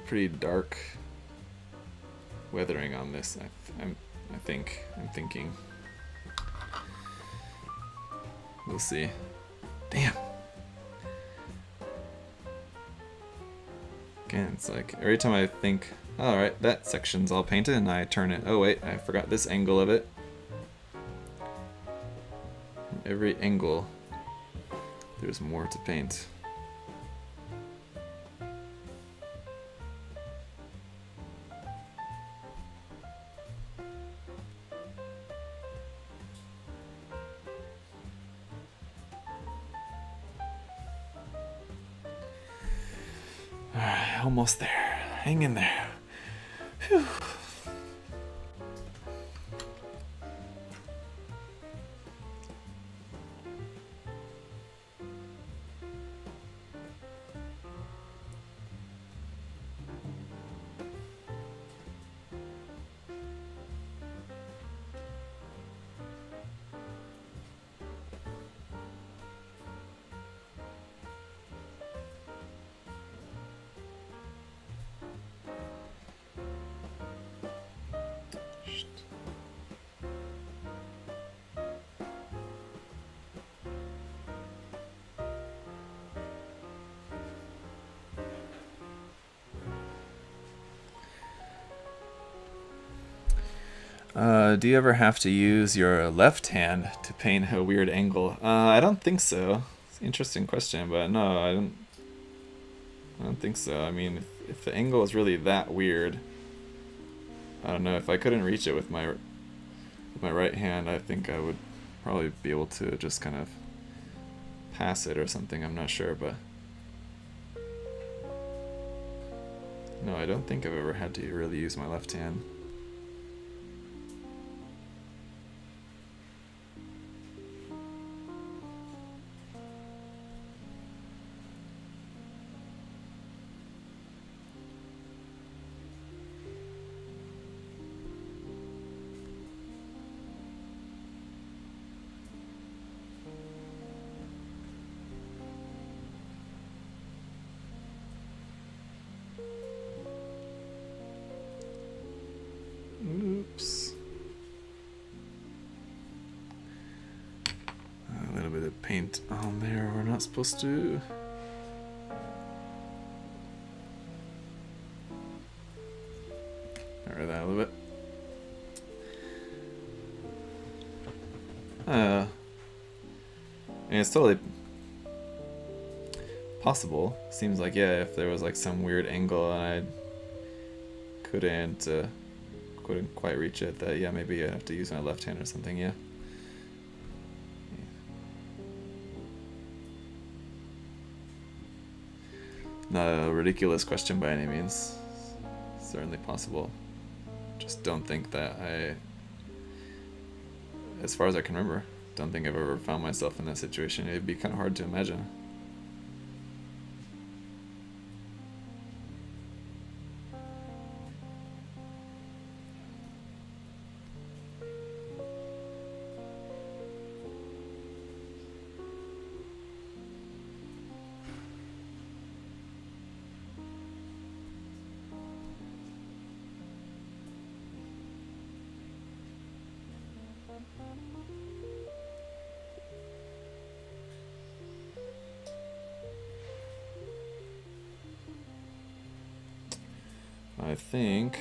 pretty dark weathering on this. I'm thinking. We'll see. Damn. Again, it's like every time I think, all right, that section's all painted, and I turn it. Oh wait, I forgot this angle of it. Every angle, there's more to paint. almost there. Hang in there. Whew. Do you ever have to use your left hand to paint a weird angle? I don't think so. It's an interesting question, but no, I don't think so. I mean, if the angle is really that weird, I don't know. If I couldn't reach it with my right hand, I think I would probably be able to just kind of pass it or something. I'm not sure, but no, I don't think I've ever had to really use my left hand. Oops. A little bit of paint on there. We're not supposed to. Get rid of that a little bit. And it's totally possible. Seems like, yeah, if there was like some weird angle and I couldn't quite reach it, that yeah, maybe I have to use my left hand or something, yeah. Not a ridiculous question by any means. Certainly possible. Just don't think that as far as I can remember, don't think I've ever found myself in that situation. It'd be kind of hard to imagine. I think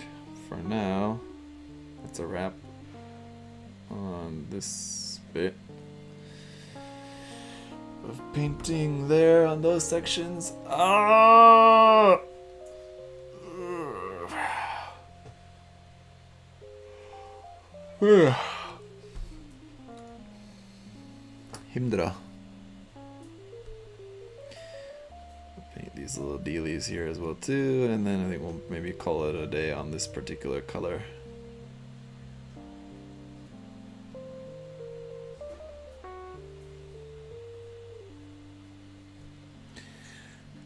for now that's a wrap on this bit of painting there on those sections. Ah! 힘들어. Paint these little dealies here as well too, and then I think we'll maybe call it a day on this particular color.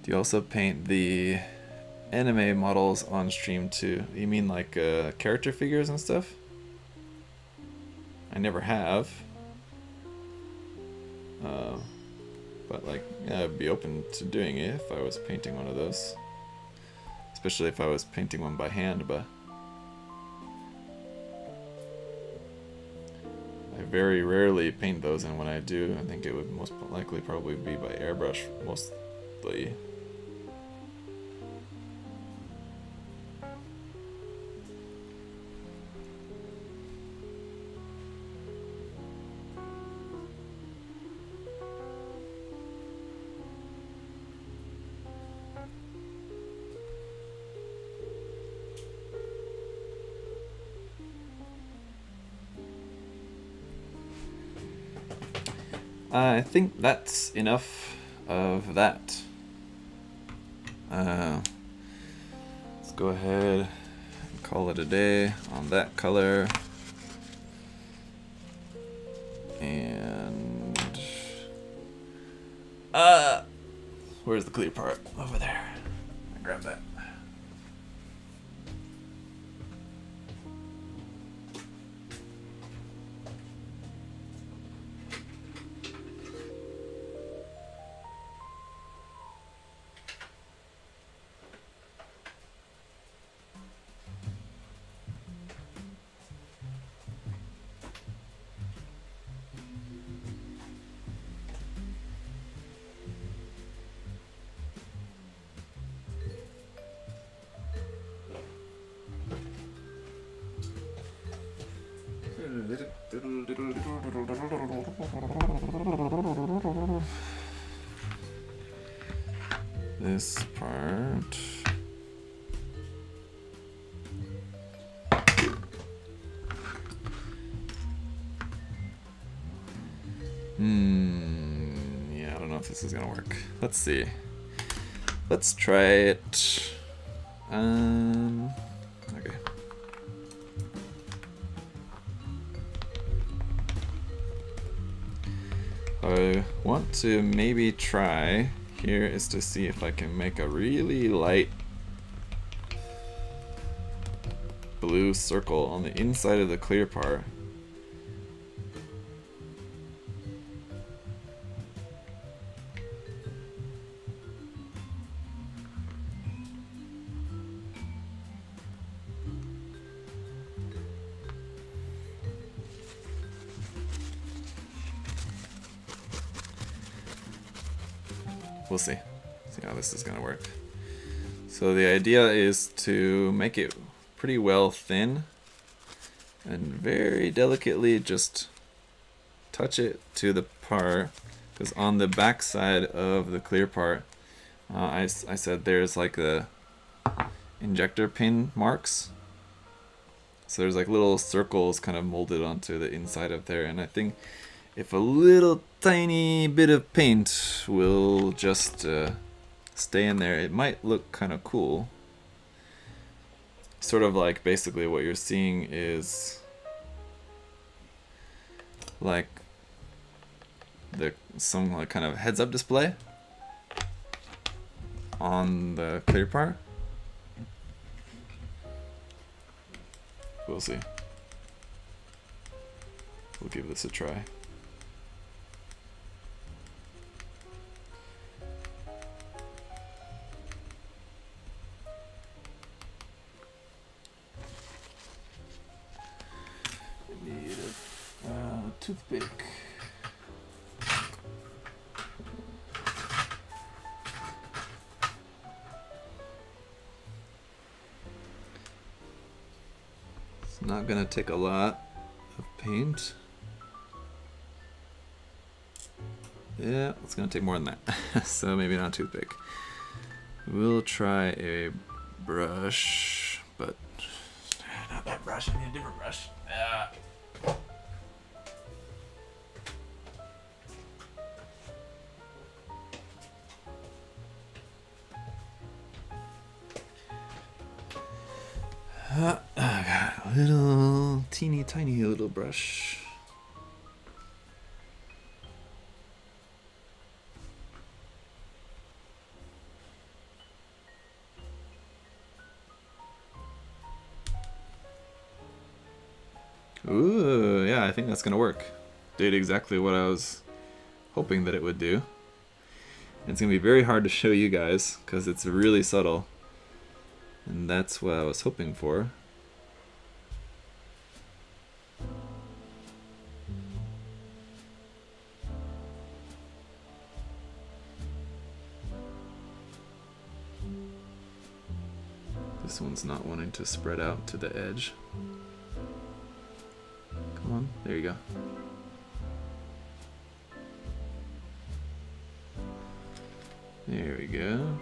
Do you also paint the anime models on stream too? You mean like character figures and stuff? I never have. But like, yeah, I'd be open to doing it if I was painting one of those. Especially if I was painting one by hand, but I very rarely paint those, and when I do, I think it would most likely probably be by airbrush mostly. I think that's enough of that. go ahead and call it a day on that color. And where's the clear part? Over there. I grab that. This part. Yeah, I don't know if this is gonna work. Let's see. Let's try it. Okay. I want to maybe try here is to see if I can make a really light blue circle on the inside of the clear part. We'll see how this is gonna work. So the idea is to make it pretty well thin and very delicately just touch it to the part, because on the back side of the clear part, I said there's like the injector pin marks. So there's like little circles kind of molded onto the inside of there, and I think if a little tiny bit of paint will just stay in there, it might look kind of cool. Sort of like basically what you're seeing is like some like kind of heads-up display on the clear part. We'll see. We'll give this a try. Need a toothpick. It's not gonna take a lot of paint. Yeah, it's gonna take more than that. So maybe not a toothpick. We'll try a brush, but not that brush, I need a different brush. I got a little teeny tiny little brush. Ooh, yeah, I think that's gonna work. Did exactly what I was hoping that it would do. It's gonna be very hard to show you guys because it's really subtle. And that's what I was hoping for. This one's not wanting to spread out to the edge. Come on, there you go. There we go.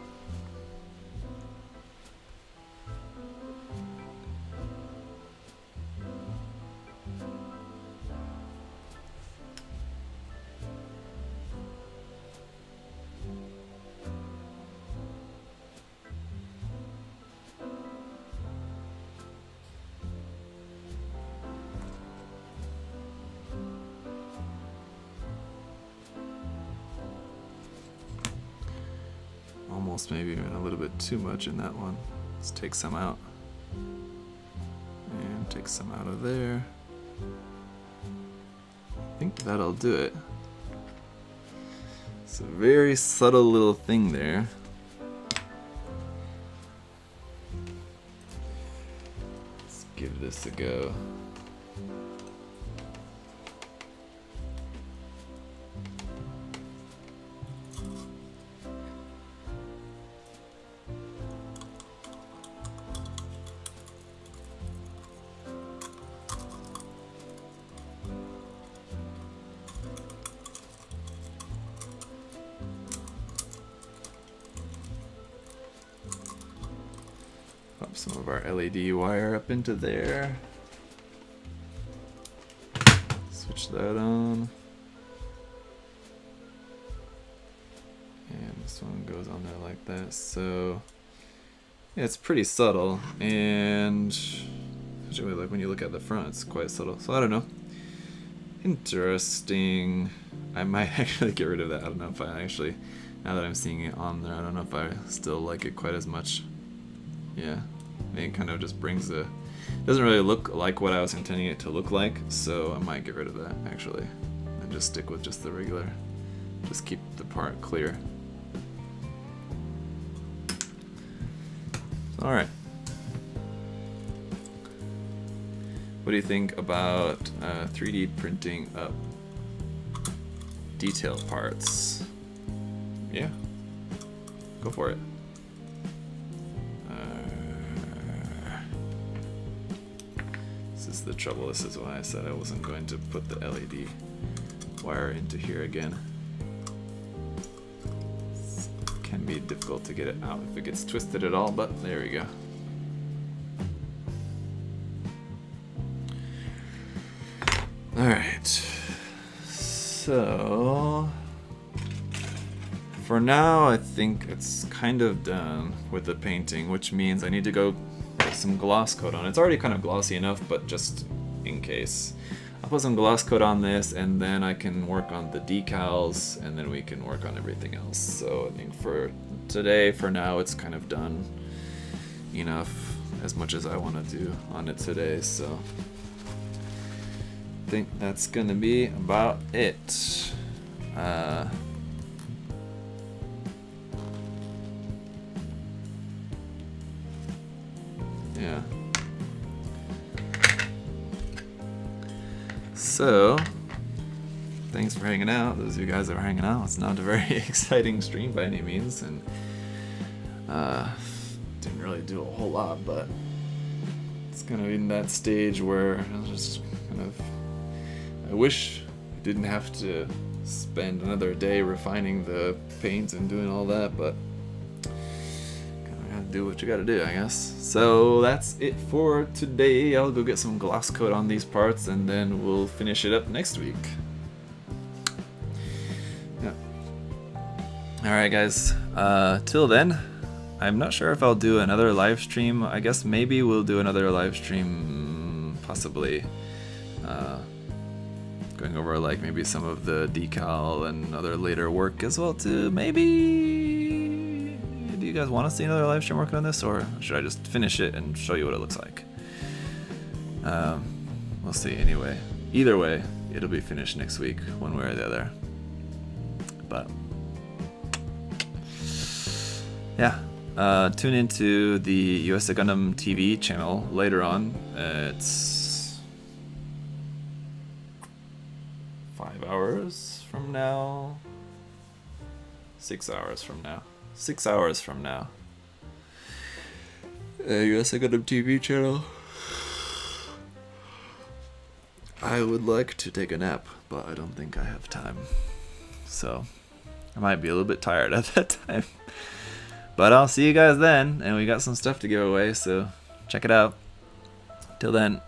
almost maybe even a little bit too much in that one. Let's take some out. And take some out of there. I think that'll do it. It's a very subtle little thing there. Let's give this a go. Pop some of our LED wire up into there. Switch that on. And this one goes on there like that. So yeah, it's pretty subtle, and especially like when you look at the front, it's quite subtle. So I don't know. Interesting. I might actually get rid of that. I don't know if I actually, now that I'm seeing it on there, I don't know if I still like it quite as much. Yeah, it kind of just brings the, doesn't really look like what I was intending it to look like, so I might get rid of that actually, and just stick with just the regular, just keep the part clear. Alright. What do you think about 3D printing up detail parts? Yeah, go for it. This is the trouble. This is why I said I wasn't going to put the LED wire into here again. It can be difficult to get it out if it gets twisted at all, but there we go. Alright, so for now I think it's kind of done with the painting, which means I need to go put some gloss coat on. It's already kind of glossy enough, but just in case. I'll put some gloss coat on this, and then I can work on the decals, and then we can work on everything else. So I think for today, for now, it's kind of done enough, as much as I want to do on it today, so I think that's gonna be about it. Yeah. So, thanks for hanging out. Those of you guys that are hanging out. It's not a very exciting stream by any means, and didn't really do a whole lot, but it's kind of in that stage where I just kind of, I wish I didn't have to spend another day refining the paint and doing all that, but gotta do what you gotta do, I guess. So that's it for today. I'll go get some gloss coat on these parts, and then we'll finish it up next week. Yeah. Alright guys, till then, I'm not sure if I'll do another live stream. I guess maybe we'll do another live stream, possibly. Going over like maybe some of the decal and other later work as well too. Maybe, do you guys want to see another live stream working on this, or should I just finish it and show you what it looks like? We'll see anyway. Either way, it'll be finished next week, one way or the other. But yeah, tune into the USA Gundam TV channel later on. It's 5 hours from now, 6 hours from now, 6 hours from now. USA Gundam TV channel. I would like to take a nap, but I don't think I have time. So I might be a little bit tired at that time. But I'll see you guys then, and we got some stuff to give away, so check it out. Till then.